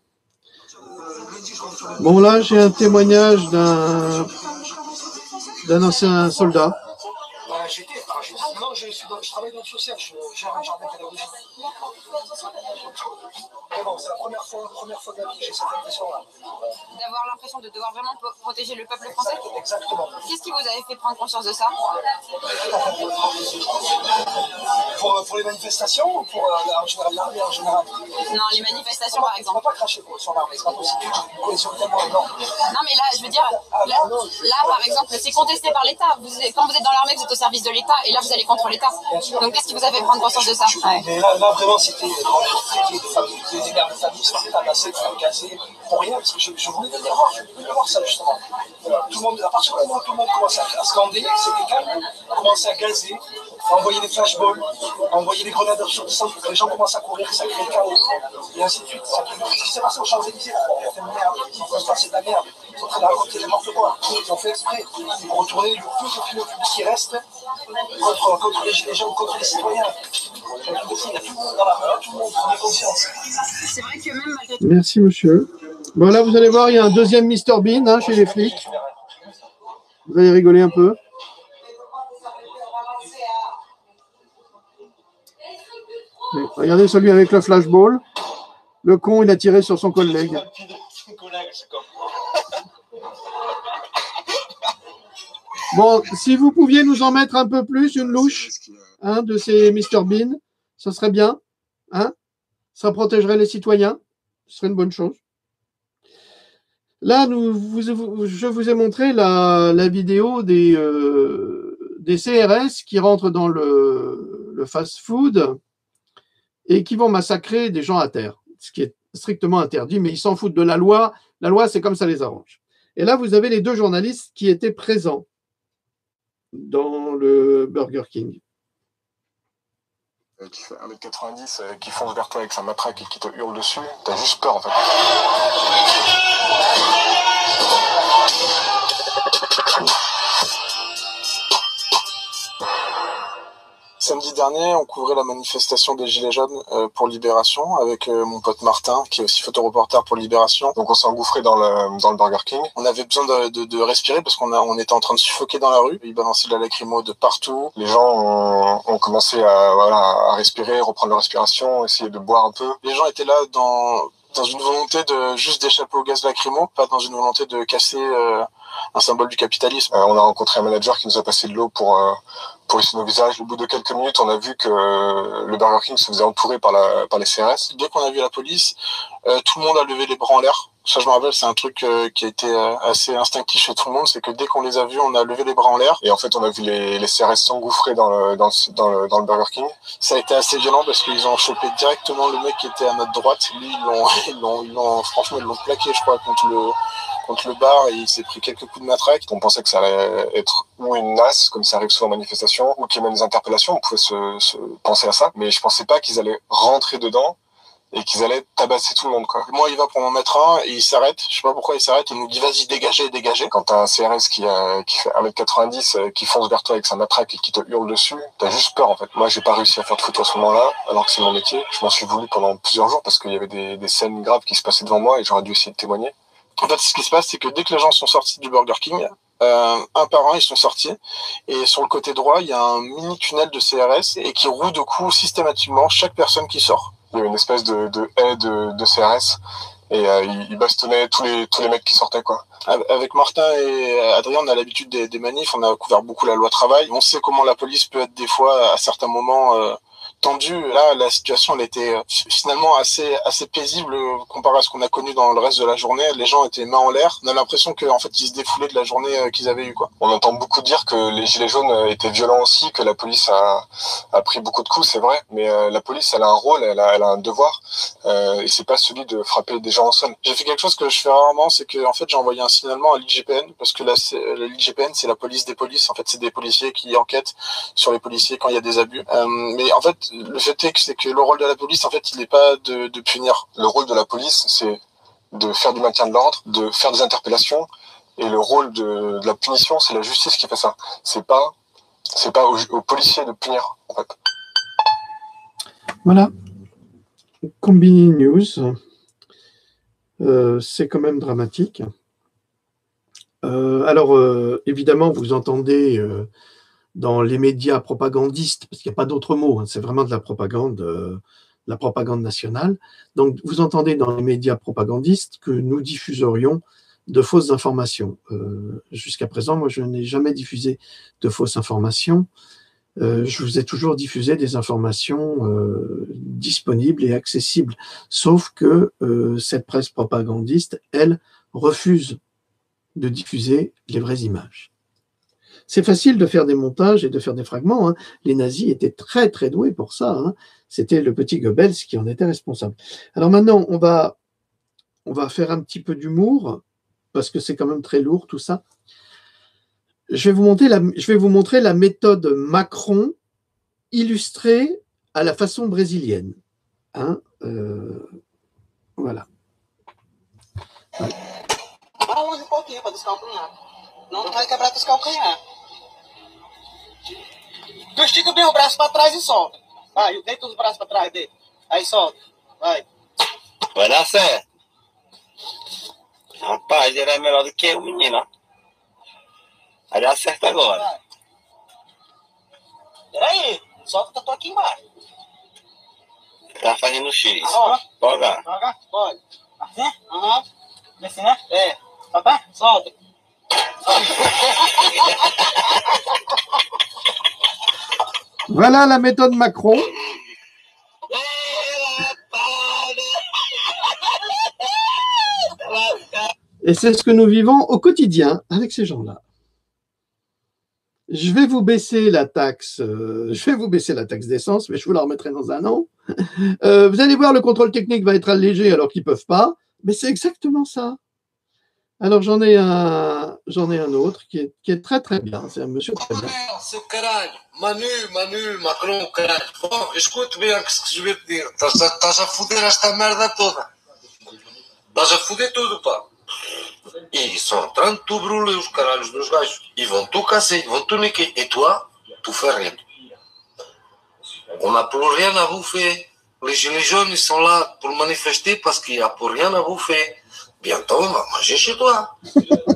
Bon, là, j'ai un témoignage d'un ancien soldat. Non, je travaille dans le social, je gère un jardin pédagogique. Mais bon, c'est la première fois de la vie que j'ai cette impression-là. D'avoir l'impression de devoir vraiment protéger le peuple français? Exactement. Qu'est-ce qui vous avait fait prendre conscience de ça? Pour les manifestations ou pour l'armée en général? Non, les manifestations par exemple. On ne va pas cracher sur l'armée, c'est pas possible. Une cohésion tellement énorme. Non, mais là, je veux dire, là par exemple, c'est contesté par l'État. Quand vous êtes dans l'armée, vous êtes au service de l'État et là, vous allez contre l'État. Donc, qu'est-ce qui vous a fait prendre conscience de ça? Mais là, vraiment, c'était des gardes de famille se faire tabasser, gazés, pour rien, parce que je voulais venir voir ça, justement. Tout le monde, à partir du moment où tout le monde commence à scander, c'était calme, on commençait à gazer, à envoyer des flashballs, à envoyer des grenades surtissantes pour que les gens commencent à courir, que ça crée le chaos, et ainsi de suite. Ce qui s'est passé aux Champs-Élysées, il a fait de merde, il faut se passer de la merde, ils sont en train de raconter n'importe quoi. Ils ont fait exprès pour retourner le peu d'opinion publique qui reste contre les gilets jaunes, contre les citoyens. Il y a tout le monde dans la rue, tout le monde prend conscience. C'est vrai que même malgré tout. Merci, monsieur. Bon, là, vous allez voir, il y a un deuxième Mr Bean hein, chez les flics. Vous allez rigoler un peu. Mais regardez celui avec le flashball. Le con, il a tiré sur son collègue. Bon, si vous pouviez nous en mettre un peu plus, une louche hein, de ces Mr Bean, ça serait bien. Hein, ça protégerait les citoyens. Ce serait une bonne chose. Là, je vous ai montré la vidéo des CRS qui rentrent dans le fast-food et qui vont massacrer des gens à terre, ce qui est strictement interdit, mais ils s'en foutent de la loi. La loi, c'est comme ça les arrange. Et là, vous avez les deux journalistes qui étaient présents dans le Burger King. Qui fait 1m90, qui fonce vers toi avec sa matraque et qui te hurle dessus, t'as juste peur en fait. Samedi dernier, on couvrait la manifestation des Gilets jaunes pour Libération avec mon pote Martin, qui est aussi photoreporter pour Libération. Donc on s'est engouffré dans le Burger King. On avait besoin de respirer parce qu'on était en train de suffoquer dans la rue. Ils balançaient de la lacrymo de partout. Les gens ont commencé à respirer, reprendre leur respiration, essayer de boire un peu. Les gens étaient là dans une volonté de juste d'échapper au gaz lacrymo, pas dans une volonté de casser un symbole du capitalisme. On a rencontré un manager qui nous a passé de l'eau pour essuyer nos visages. Au bout de quelques minutes, on a vu que le Burger King se faisait entourer par les CRS. Dès qu'on a vu la police, tout le monde a levé les bras en l'air. Ça, je me rappelle, c'est un truc qui a été assez instinctif chez tout le monde, c'est que dès qu'on les a vus, on a levé les bras en l'air. Et en fait, on a vu les CRS s'engouffrer dans le Burger King. Ça a été assez violent parce qu'ils ont chopé directement le mec qui était à notre droite. Lui, franchement, ils l'ont plaqué, je crois, contre le bar, et il s'est pris quelques coups de matraque. On pensait que ça allait être ou une nasse, comme ça arrive souvent en manifestation, ou qu'il y ait même des interpellations. On pouvait se penser à ça. Mais je pensais pas qu'ils allaient rentrer dedans et qu'ils allaient tabasser tout le monde, quoi. Moi, il va pour m'en mettre un et il s'arrête. Je sais pas pourquoi il s'arrête. Il nous dit vas-y, dégagez. Quand t'as un CRS qui fait 1m90, qui fonce vers toi avec sa matraque et qui te hurle dessus, t'as juste peur, en fait. Moi, j'ai pas réussi à faire de photo à ce moment-là, alors que c'est mon métier. Je m'en suis voulu pendant plusieurs jours parce qu'il y avait des scènes graves qui se passaient devant moi et j'aurais dû essayer de témoigner. En fait, ce qui se passe, c'est que dès que les gens sont sortis du Burger King, un par un, ils sont sortis. Et sur le côté droit, il y a un mini tunnel de CRS et qui roule de coups systématiquement chaque personne qui sort. Il y avait une espèce de haie de CRS et ils bastonnaient tous les mecs qui sortaient, quoi. Avec Martin et Adrien, on a l'habitude des manifs, on a couvert beaucoup la loi travail. On sait comment la police peut être des fois, à certains moments, tendue. Là, la situation, elle était finalement assez paisible comparé à ce qu'on a connu dans le reste de la journée. Les gens étaient mains en l'air. On a l'impression qu'en fait, ils se défoulaient de la journée qu'ils avaient eue, quoi. On entend beaucoup dire que les gilets jaunes étaient violents aussi, que la police a pris beaucoup de coups, c'est vrai. Mais la police, elle a un rôle, elle a un devoir, et c'est pas celui de frapper des gens en sonne. J'ai fait quelque chose que je fais rarement, c'est que en fait, j'ai envoyé un signalement à l'IGPN parce que l'IGPN, c'est la police des polices. En fait, c'est des policiers qui enquêtent sur les policiers quand il y a des abus. Mais en fait, le fait c'est que le rôle de la police, en fait, il n'est pas de punir. Le rôle de la police, c'est de faire du maintien de l'ordre, de faire des interpellations. Et le rôle de la punition, c'est la justice qui fait ça. C'est pas aux policiers de punir, en fait. Voilà. Combini News. C'est quand même dramatique. Alors, évidemment, vous entendez dans les médias propagandistes, parce qu'il n'y a pas d'autre mot, hein, c'est vraiment de la propagande nationale. Donc, vous entendez dans les médias propagandistes que nous diffuserions de fausses informations. Jusqu'à présent, moi, je n'ai jamais diffusé de fausses informations. Je vous ai toujours diffusé des informations disponibles et accessibles, sauf que cette presse propagandiste, elle, refuse de diffuser les vraies images. C'est facile de faire des montages et de faire des fragments, hein. Les nazis étaient très très doués pour ça, hein. C'était le petit Goebbels qui en était responsable. Alors maintenant, on va faire un petit peu d'humour, parce que c'est quand même très lourd tout ça. Je vais vous montrer la méthode Macron illustrée à la façon brésilienne. Hein, voilà. Longe um pouquinho para descalcanhar. Não vai quebrar teus calcanhar. Tu estica bem o braço para trás e solta. Vai, deita os braços para trás dele. Aí solta. Vai. Vai dar certo. Rapaz, ele é melhor do que eu, menino. Vai dar certo agora. Peraí, solta o tatu aqui embaixo. Tá fazendo X. Pode. Pode. Assim? Aham. Assim, né? É. Tá? Solta. Voilà la méthode Macron. Et c'est ce que nous vivons au quotidien avec ces gens-là. Je vais vous baisser la taxe d'essence, mais je vous la remettrai dans un an. Vous allez voir, le contrôle technique va être allégé alors qu'ils ne peuvent pas, mais c'est exactement ça. Alors j'en ai un autre qui est très très bien, c'est un monsieur très bien. Seu caralho, Manu, Macron, caralho. Bom, escute bem o que je vais te dire. Estás a foder esta merda toda. Estás a foder tudo, pá. E ils sont en train de tout brûler os caralhos dos gajos. Ils vont tout casser, ils vont tout niquer. Et toi, tu fais rien. On n'a plus rien à bouffer. Les gilets jaunes, ils sont là pour manifester parce qu'il n'y a plus rien à bouffer. Bientôt, on va manger chez toi.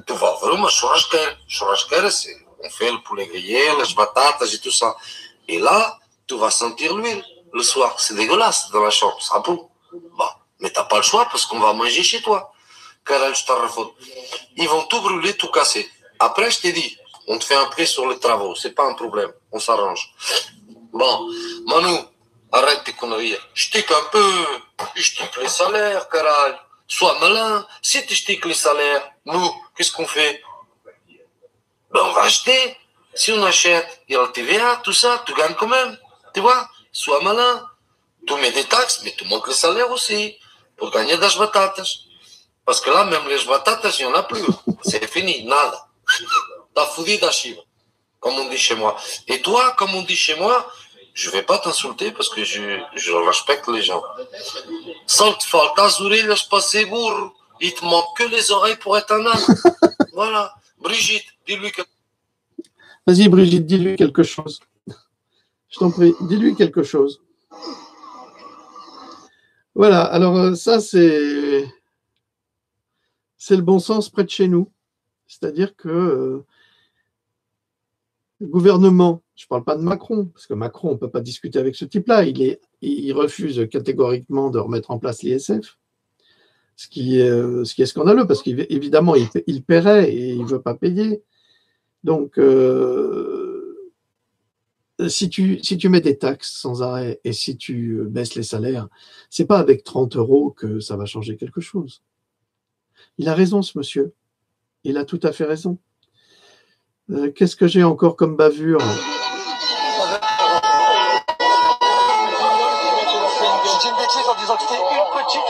Tu vas avoir uma churrasqueira. Churrasqueira, c'est, on fait le poulet grillé, les batatas et tout ça. Et là, tu vas sentir l'huile le soir. C'est dégueulasse dans la chambre, ça pue. Bah, mais t'as pas le choix parce qu'on va manger chez toi. Caralho, je t'arrafote. Ils vont tout brûler, tout casser. Après, je t'ai dit, on te fait un prix sur les travaux. C'est pas un problème. On s'arrange. Bon, Manu, arrête tes conneries. J'tique un peu. J'tique les salaires, caralho. Sois malin. Si tu j'tiques les salaires, nous, qu'est-ce qu'on fait? Ben, on va acheter. Si on achète, il y a le TVA, tout ça, tu gagnes quand même. Tu vois? Sois malin. Tu mets des taxes, mais tu montes les salaires aussi. Pour gagner des batatas. Parce que là, même les batatas, il n'y en a plus. C'est fini, nada. T'as foutu ta chive, comme on dit chez moi. Et toi, comme on dit chez moi, je vais pas t'insulter parce que je respecte les gens. Só te falta as orelhas para ser burro. Il te manque que les oreilles pour être un âne. Voilà. Brigitte, dis-lui que... Vas-y, Brigitte, dis-lui quelque chose. Je t'en prie, dis-lui quelque chose. Voilà, alors ça, c'est le bon sens près de chez nous. C'est-à-dire que le gouvernement, je ne parle pas de Macron, parce que Macron, on ne peut pas discuter avec ce type-là, il refuse catégoriquement de remettre en place l'ISF, ce qui est scandaleux, parce qu'évidemment, il paierait et il ne veut pas payer. Donc, si tu mets des taxes sans arrêt et si tu baisses les salaires, ce n'est pas avec 30 € que ça va changer quelque chose. Il a raison, ce monsieur. Il a tout à fait raison. Qu'est-ce que j'ai encore comme bavure? Je dis une bêtise en disant que c'est une petite.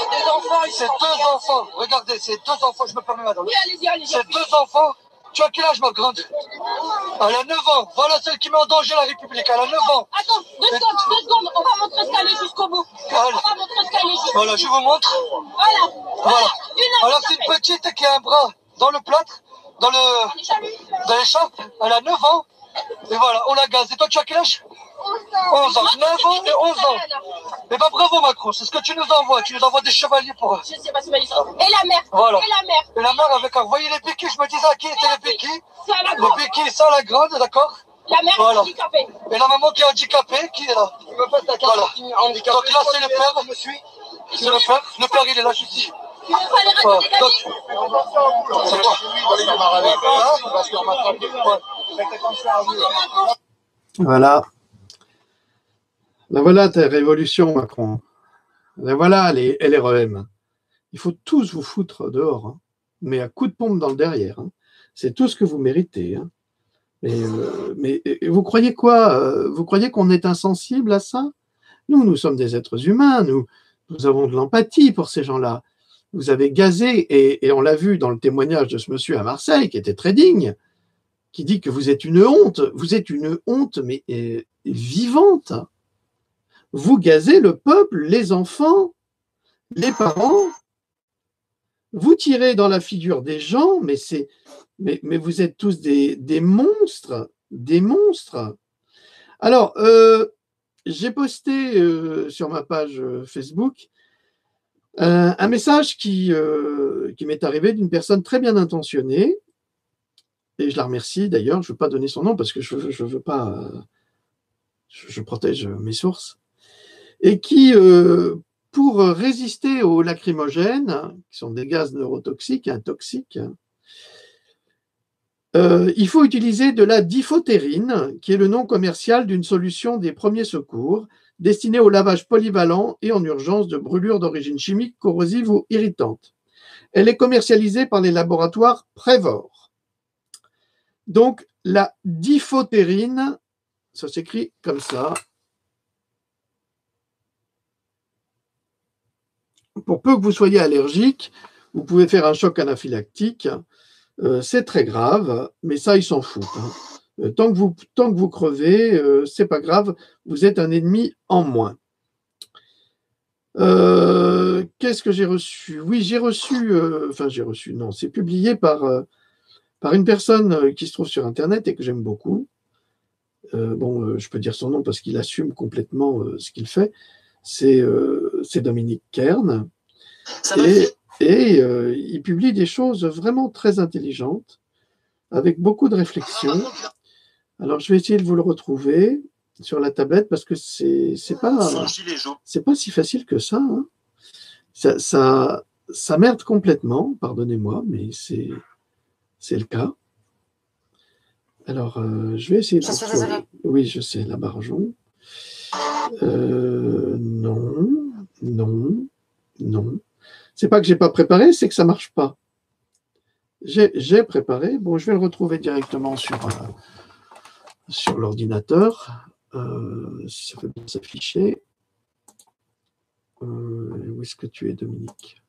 C'est deux enfants. Regardez, c'est deux enfants. Je me permets, madame. Oui, allez-y. C'est deux enfants. Tu as quel âge, ma grande? Elle a 9 ans. Voilà celle qui met en danger la République. Elle a 9 ans. Attends, deux secondes. On va montrer ce qu'elle est jusqu'au bout. Voilà, je vous montre. Voilà. Alors, c'est une petite qui a un bras dans le plâtre, dans l'écharpe. Elle a 9 ans. Et voilà, on la gaze. Et toi, tu as quel âge? 11 ans. 9 ans et 11 ans. Eh ben, bravo, Macron. C'est ce que tu nous envoies. Tu nous envoies des chevaliers pour eux. Je sais pas si ça. Et la mère. Voilà. Et la mère avec un. Vous voyez les béquilles? Je me disais à qui étaient les béquilles? Les béquilles, ça, la grande, d'accord? La mère est handicapée. Et la maman qui est handicapée, qui est là? Voilà. Donc là, c'est le père. C'est le père. Le père, il est là, je suis. Voilà. Ben voilà ta révolution, Macron. Ben voilà les LREM. Il faut tous vous foutre dehors, hein. Mais à coups de pompe dans le derrière, hein. C'est tout ce que vous méritez, hein. Mais vous croyez quoi? Vous croyez qu'on est insensible à ça? Nous sommes des êtres humains, nous avons de l'empathie pour ces gens-là. Vous avez gazé, et on l'a vu dans le témoignage de ce monsieur à Marseille, qui était très digne, qui dit que vous êtes une honte, mais vivante. Vous gazez le peuple, les enfants, les parents, vous tirez dans la figure des gens, mais vous êtes tous des monstres, des monstres. Alors, j'ai posté sur ma page Facebook un message qui m'est arrivé d'une personne très bien intentionnée, et je la remercie d'ailleurs, je ne veux pas donner son nom parce que je veux pas, je protège mes sources, et qui, pour résister aux lacrymogènes, qui sont des gaz neurotoxiques, toxiques, il faut utiliser de la diphtérine, qui est le nom commercial d'une solution des premiers secours, destinée au lavage polyvalent et en urgence de brûlures d'origine chimique, corrosive ou irritante. Elle est commercialisée par les laboratoires Prévor. Donc, la diphtérine, ça s'écrit comme ça. Pour peu que vous soyez allergique, vous pouvez faire un choc anaphylactique. C'est très grave, mais ça, ils s'en foutent, hein. Tant que vous crevez, c'est pas grave, vous êtes un ennemi en moins. Qu'est-ce que j'ai reçu? Oui, non, c'est publié par une personne qui se trouve sur Internet et que j'aime beaucoup. Je peux dire son nom parce qu'il assume complètement ce qu'il fait. C'est Dominique Kern. Et il publie des choses vraiment très intelligentes, avec beaucoup de réflexion. Alors, je vais essayer de vous le retrouver sur la tablette parce que c'est pas si facile que ça, hein. Ça merde complètement, pardonnez-moi, mais c'est le cas. Alors, je vais essayer de Je suis désolée. Oui, je sais, la Barjon. Non. C'est pas que j'ai pas préparé, c'est que ça marche pas. J'ai préparé. Bon, je vais le retrouver directement sur l'ordinateur. Si ça peut bien s'afficher. Où est-ce que tu es, Dominique?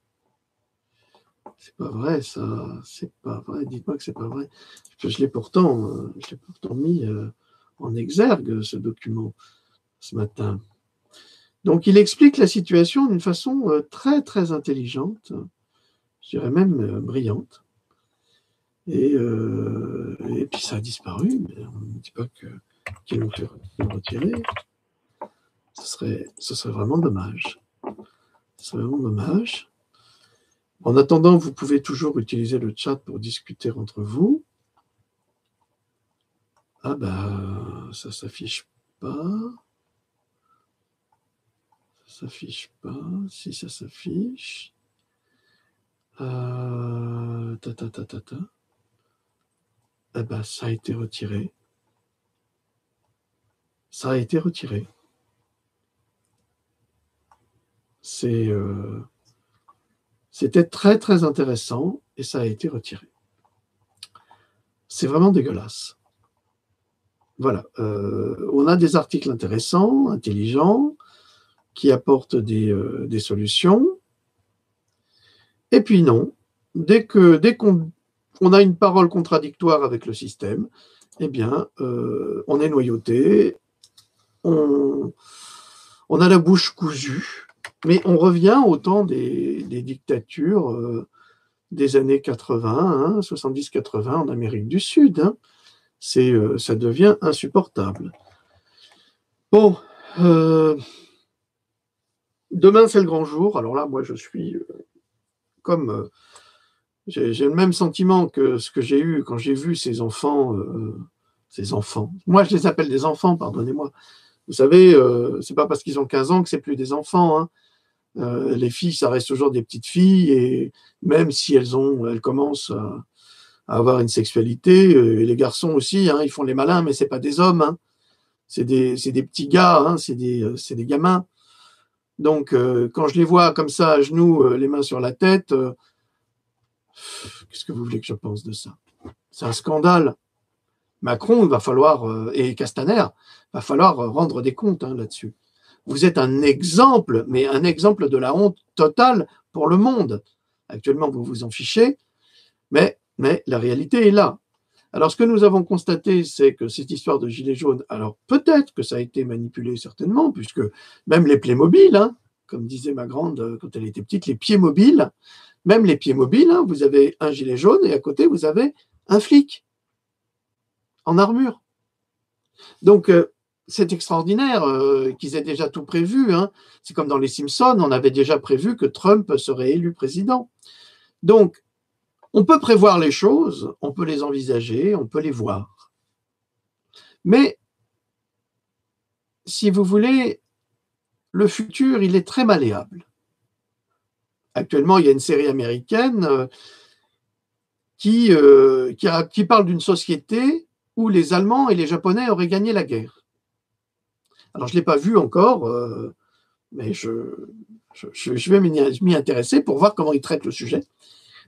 C'est pas vrai, ça. C'est pas vrai. Dites-moi que c'est pas vrai. Je l'ai pourtant mis en exergue, ce document, ce matin. Donc, il explique la situation d'une façon très, très intelligente, je dirais même brillante. Et puis, ça a disparu, mais on ne dit pas qu'ils l'ont retiré. Ce serait vraiment dommage. Ce serait vraiment dommage. En attendant, vous pouvez toujours utiliser le chat pour discuter entre vous. Ah bah, ça ne s'affiche pas. Ça s'affiche pas. Si ça s'affiche. Eh ben, ça a été retiré. Ça a été retiré. C'était très, très intéressant et ça a été retiré. C'est vraiment dégueulasse. Voilà. On a des articles intéressants, intelligents, qui apportent des solutions. Et puis non, dès qu'on a une parole contradictoire avec le système, eh bien, on est noyauté, on a la bouche cousue, mais on revient au temps des dictatures des années 80, 70-80 en Amérique du Sud. Hein. Ça devient insupportable. Bon, demain c'est le grand jour. Alors là, moi je suis comme j'ai le même sentiment que ce que j'ai eu quand j'ai vu ces enfants ces enfants. Moi, je les appelle des enfants, pardonnez-moi. Vous savez, c'est pas parce qu'ils ont 15 ans que c'est plus des enfants, hein. Les filles, ça reste toujours des petites filles, et même si elles commencent à avoir une sexualité, et les garçons aussi, hein, ils font les malins, mais c'est pas des hommes, hein. C'est des petits gars, hein, c'est des gamins. Donc, quand je les vois comme ça, à genoux, les mains sur la tête, qu'est-ce que vous voulez que je pense de ça? C'est un scandale. Macron, il va falloir, et Castaner, il va falloir rendre des comptes, hein, là-dessus. Vous êtes un exemple, mais un exemple de la honte totale pour le monde. Actuellement, vous vous en fichez, mais la réalité est là. Alors, ce que nous avons constaté, c'est que cette histoire de gilets jaunes, alors peut-être que ça a été manipulé, certainement, puisque même les Playmobil, hein, comme disait ma grande quand elle était petite, les pieds mobiles, même les pieds mobiles, hein, vous avez un gilet jaune et à côté, vous avez un flic en armure. Donc, c'est extraordinaire qu'ils aient déjà tout prévu, hein. C'est comme dans les Simpsons, on avait déjà prévu que Trump serait élu président. Donc, on peut prévoir les choses, on peut les envisager, on peut les voir. Mais, si vous voulez, le futur, il est très malléable. Actuellement, il y a une série américaine qui parle d'une société où les Allemands et les Japonais auraient gagné la guerre. Alors, je ne l'ai pas vu encore, mais je vais m'y intéresser pour voir comment ils traitent le sujet.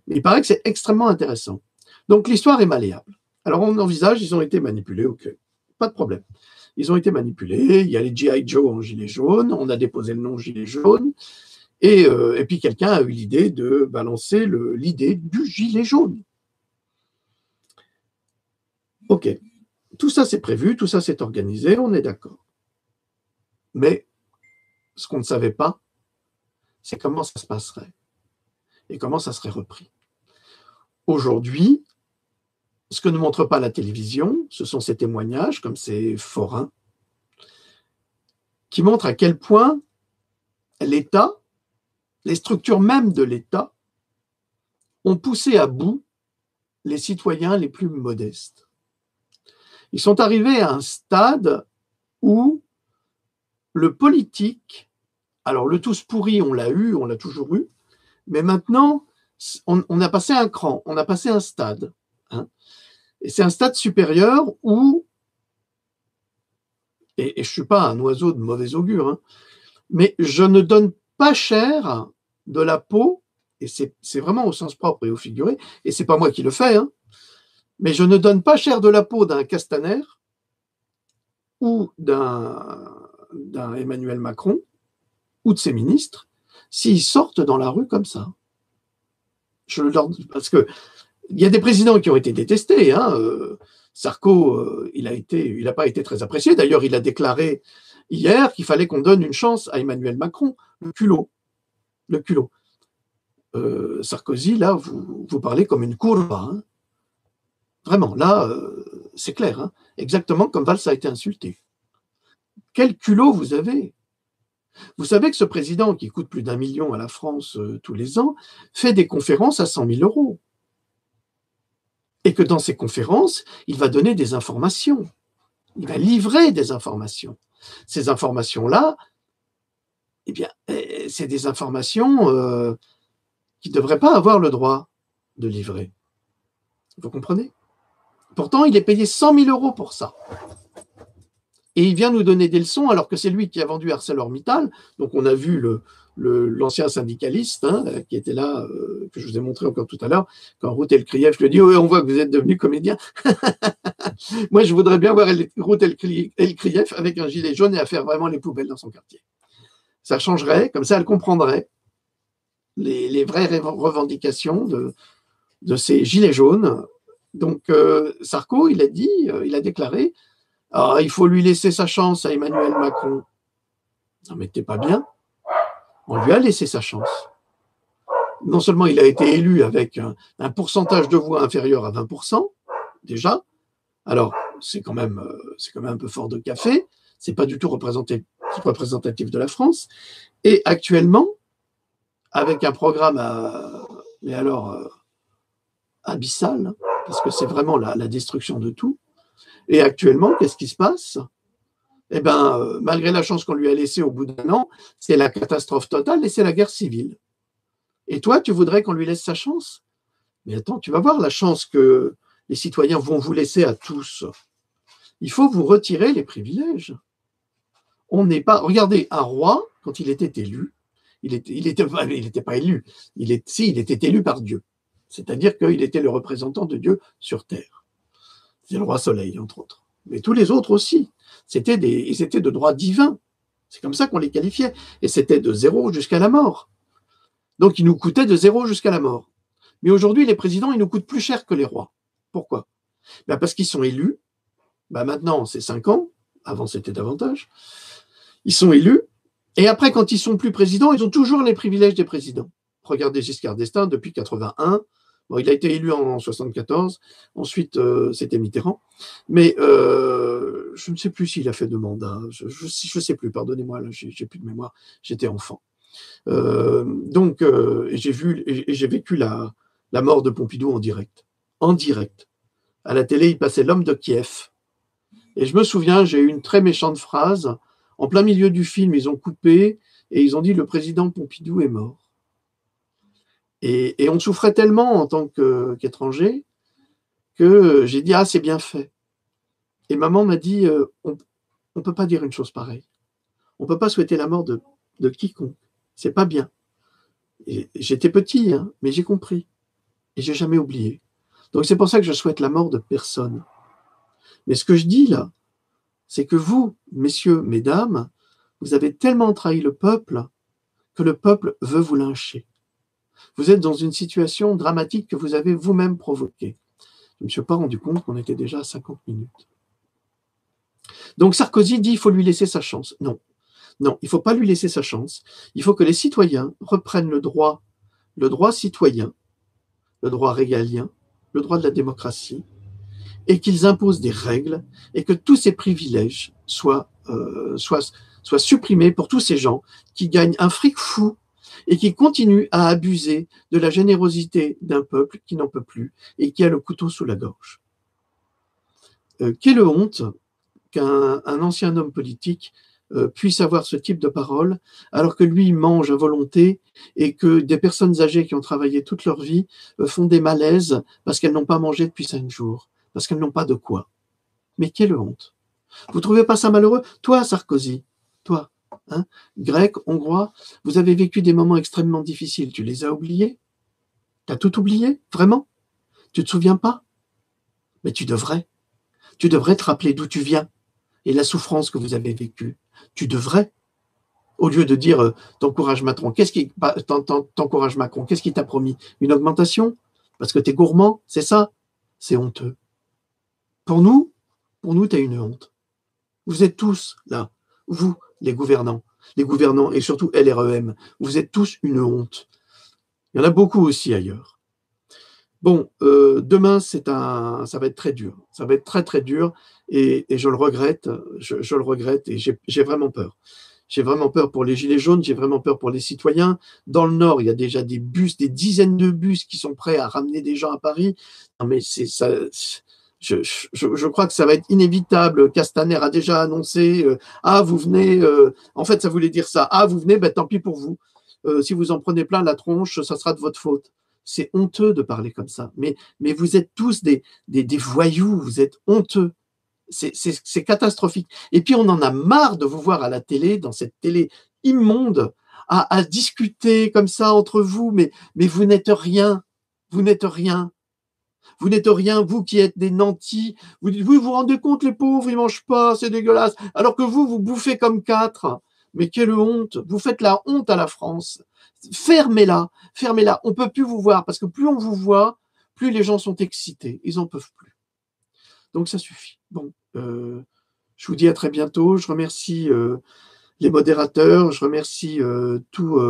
Mais il paraît que c'est extrêmement intéressant. Donc, l'histoire est malléable. Alors, on envisage, ils ont été manipulés, ok, pas de problème. Ils ont été manipulés, il y a les G.I. Joe en gilet jaune, on a déposé le nom gilet jaune, et puis quelqu'un a eu l'idée de balancer l'idée du gilet jaune. Ok, tout ça c'est prévu, tout ça c'est organisé, on est d'accord. Mais ce qu'on ne savait pas, c'est comment ça se passerait et comment ça serait repris. Aujourd'hui, ce que ne montre pas la télévision, ce sont ces témoignages, comme ces forains, qui montrent à quel point l'État, les structures même de l'État, ont poussé à bout les citoyens les plus modestes. Ils sont arrivés à un stade où le politique, alors le tous pourri, on l'a eu, on l'a toujours eu, mais maintenant, on a passé un cran, on a passé un stade, hein. Et c'est un stade supérieur où, et je ne suis pas un oiseau de mauvais augure, hein, mais je ne donne pas cher de la peau, et c'est vraiment au sens propre et au figuré, et c'est pas moi qui le fais, hein, mais je ne donne pas cher de la peau d'un Castaner ou d'un Emmanuel Macron ou de ses ministres s'ils sortent dans la rue comme ça. Parce que il y a des présidents qui ont été détestés, hein. Sarko, il n'a pas été très apprécié. D'ailleurs, il a déclaré hier qu'il fallait qu'on donne une chance à Emmanuel Macron. Le culot. Le culot. Sarkozy, là, vous parlez comme une courbe, hein. Vraiment, là, c'est clair, hein. Exactement comme Valls a été insulté. Quel culot vous avez? Vous savez que ce président, qui coûte plus d'1 million à la France tous les ans, fait des conférences à 100 000 €. Et que dans ces conférences, il va donner des informations. Il va livrer des informations. Ces informations-là, eh bien, c'est des informations qu'il ne devrait pas avoir le droit de livrer. Vous comprenez? Pourtant, il est payé 100 000 € pour ça. Et il vient nous donner des leçons alors que c'est lui qui a vendu ArcelorMittal. Donc, on a vu l'ancien syndicaliste, hein, qui était là, que je vous ai montré encore tout à l'heure, quand Ruth Elkrief lui dit « Oui, on voit que vous êtes devenu comédien. » Moi, je voudrais bien voir Ruth Elkrief avec un gilet jaune et à faire vraiment les poubelles dans son quartier. Ça changerait, comme ça, elle comprendrait les vraies revendications de ces gilets jaunes. Donc, Sarko, il a déclaré « Ah, il faut lui laisser sa chance à Emmanuel Macron. » Non, mais t'es pas bien. On lui a laissé sa chance. Non seulement il a été élu avec un pourcentage de voix inférieur à 20%, déjà. Alors, c'est quand même un peu fort de café. C'est pas du tout représentatif de la France. Et actuellement, avec un programme abyssal, hein, parce que c'est vraiment la destruction de tout, Et actuellement, qu'est-ce qui se passe? Eh bien, malgré la chance qu'on lui a laissée au bout d'un an, c'est la catastrophe totale et c'est la guerre civile. Et toi, tu voudrais qu'on lui laisse sa chance? Mais attends, tu vas voir la chance que les citoyens vont vous laisser à tous. Il faut vous retirer les privilèges. On n'est pas... Regardez, un roi, quand il était élu, il était pas élu, il était élu par Dieu. C'est-à-dire qu'il était le représentant de Dieu sur terre. C'est le roi Soleil, entre autres. Mais tous les autres aussi. Ils étaient de droit divin. C'est comme ça qu'on les qualifiait. Et c'était de 0 jusqu'à la mort. Donc, ils nous coûtaient de 0 jusqu'à la mort. Mais aujourd'hui, les présidents, ils nous coûtent plus cher que les rois. Pourquoi? Parce qu'ils sont élus. Maintenant, c'est 5 ans. Avant, c'était davantage. Ils sont élus. Et après, quand ils sont plus présidents, ils ont toujours les privilèges des présidents. Regardez Giscard d'Estaing, depuis 81. Bon, il a été élu en 74. Ensuite, c'était Mitterrand. Mais je ne sais plus s'il a fait de mandat. Je ne sais plus, pardonnez-moi, là, j'ai plus de mémoire. J'étais enfant. Donc, j'ai vécu la mort de Pompidou en direct. En direct. À la télé, il passait L'homme de Kiev. Et je me souviens, j'ai eu une très méchante phrase. En plein milieu du film, ils ont coupé et ils ont dit « Le président Pompidou est mort ». Et on souffrait tellement en tant qu'étranger que j'ai dit « Ah, c'est bien fait ». Et maman m'a dit « On ne peut pas dire une chose pareille. On ne peut pas souhaiter la mort de quiconque. C'est pas bien. » J'étais petit, hein, mais j'ai compris. Et j'ai jamais oublié. Donc c'est pour ça que je souhaite la mort de personne. Mais ce que je dis là, c'est que vous, messieurs, mesdames, vous avez tellement trahi le peuple que le peuple veut vous lyncher. Vous êtes dans une situation dramatique que vous avez vous-même provoquée. Je ne me suis pas rendu compte qu'on était déjà à 50 minutes. Donc Sarkozy dit qu'il faut lui laisser sa chance. Non, il ne faut pas lui laisser sa chance. Il faut que les citoyens reprennent le droit citoyen, le droit régalien, le droit de la démocratie, et qu'ils imposent des règles et que tous ces privilèges soient supprimés pour tous ces gens qui gagnent un fric fou et qui continuent à abuser de la générosité d'un peuple qui n'en peut plus et qui a le couteau sous la gorge. Quelle honte qu'un ancien homme politique puisse avoir ce type de parole alors que lui mange à volonté et que des personnes âgées qui ont travaillé toute leur vie font des malaises parce qu'elles n'ont pas mangé depuis 5 jours. Parce qu'elles n'ont pas de quoi. Mais quelle honte. Vous ne trouvez pas ça malheureux? Toi, Sarkozy, toi, hein, grec, hongrois, vous avez vécu des moments extrêmement difficiles. Tu les as oubliés? Tu as tout oublié? Vraiment? Tu ne te souviens pas? Mais tu devrais. Tu devrais te rappeler d'où tu viens et la souffrance que vous avez vécue. Tu devrais. Au lieu de dire t'encourages Macron, qu'est-ce qui t'a promis? Une augmentation? Parce que tu es gourmand, c'est ça? C'est honteux. Pour nous, tu as une honte. Vous êtes tous là, vous, les gouvernants et surtout LREM, vous êtes tous une honte. Il y en a beaucoup aussi ailleurs. Bon, demain, ça va être très dur. Ça va être très, très dur et je le regrette. Je le regrette et j'ai vraiment peur. J'ai vraiment peur pour les gilets jaunes, j'ai vraiment peur pour les citoyens. Dans le Nord, il y a déjà des bus, des dizaines de bus qui sont prêts à ramener des gens à Paris. Non, mais c'est ça. Je crois que ça va être inévitable. Castaner a déjà annoncé vous venez, en fait ça voulait dire ça, vous venez, tant pis pour vous, si vous en prenez plein la tronche, ça sera de votre faute. C'est honteux de parler comme ça, mais vous êtes tous des voyous, vous êtes honteux, c'est catastrophique. Et puis on en a marre de vous voir à la télé, dans cette télé immonde, à discuter comme ça entre vous, mais vous n'êtes rien, vous n'êtes rien. Vous n'êtes rien, vous qui êtes des nantis. Vous rendez compte, les pauvres, ils mangent pas, c'est dégueulasse. Alors que vous bouffez comme 4. Mais quelle honte. Vous faites la honte à la France. Fermez-la. On peut plus vous voir parce que plus on vous voit, plus les gens sont excités. Ils en peuvent plus. Donc ça suffit. Bon, je vous dis à très bientôt. Je remercie les modérateurs. Je remercie tous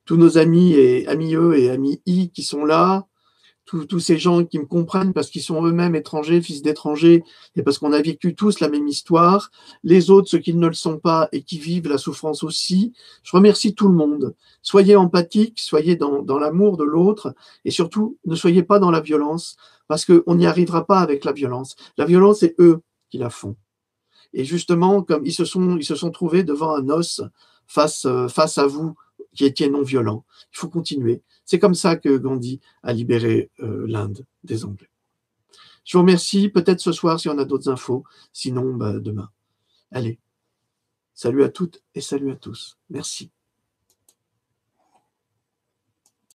nos amis et amis E et amis I qui sont là. Tous ces gens qui me comprennent parce qu'ils sont eux-mêmes étrangers, fils d'étrangers, et parce qu'on a vécu tous la même histoire. Les autres, ceux qui ne le sont pas et qui vivent la souffrance aussi. Je remercie tout le monde. Soyez empathiques, soyez dans l'amour de l'autre, et surtout, ne soyez pas dans la violence. parce qu'on n'y arrivera pas avec la violence. La violence, c'est eux qui la font. Et justement, comme ils se sont trouvés devant un os face à vous, qui étiez non violent. Il faut continuer. C'est comme ça que Gandhi a libéré l'Inde des Anglais. Je vous remercie. Peut-être ce soir si on a d'autres infos. Sinon, demain. Allez. Salut à toutes et salut à tous. Merci.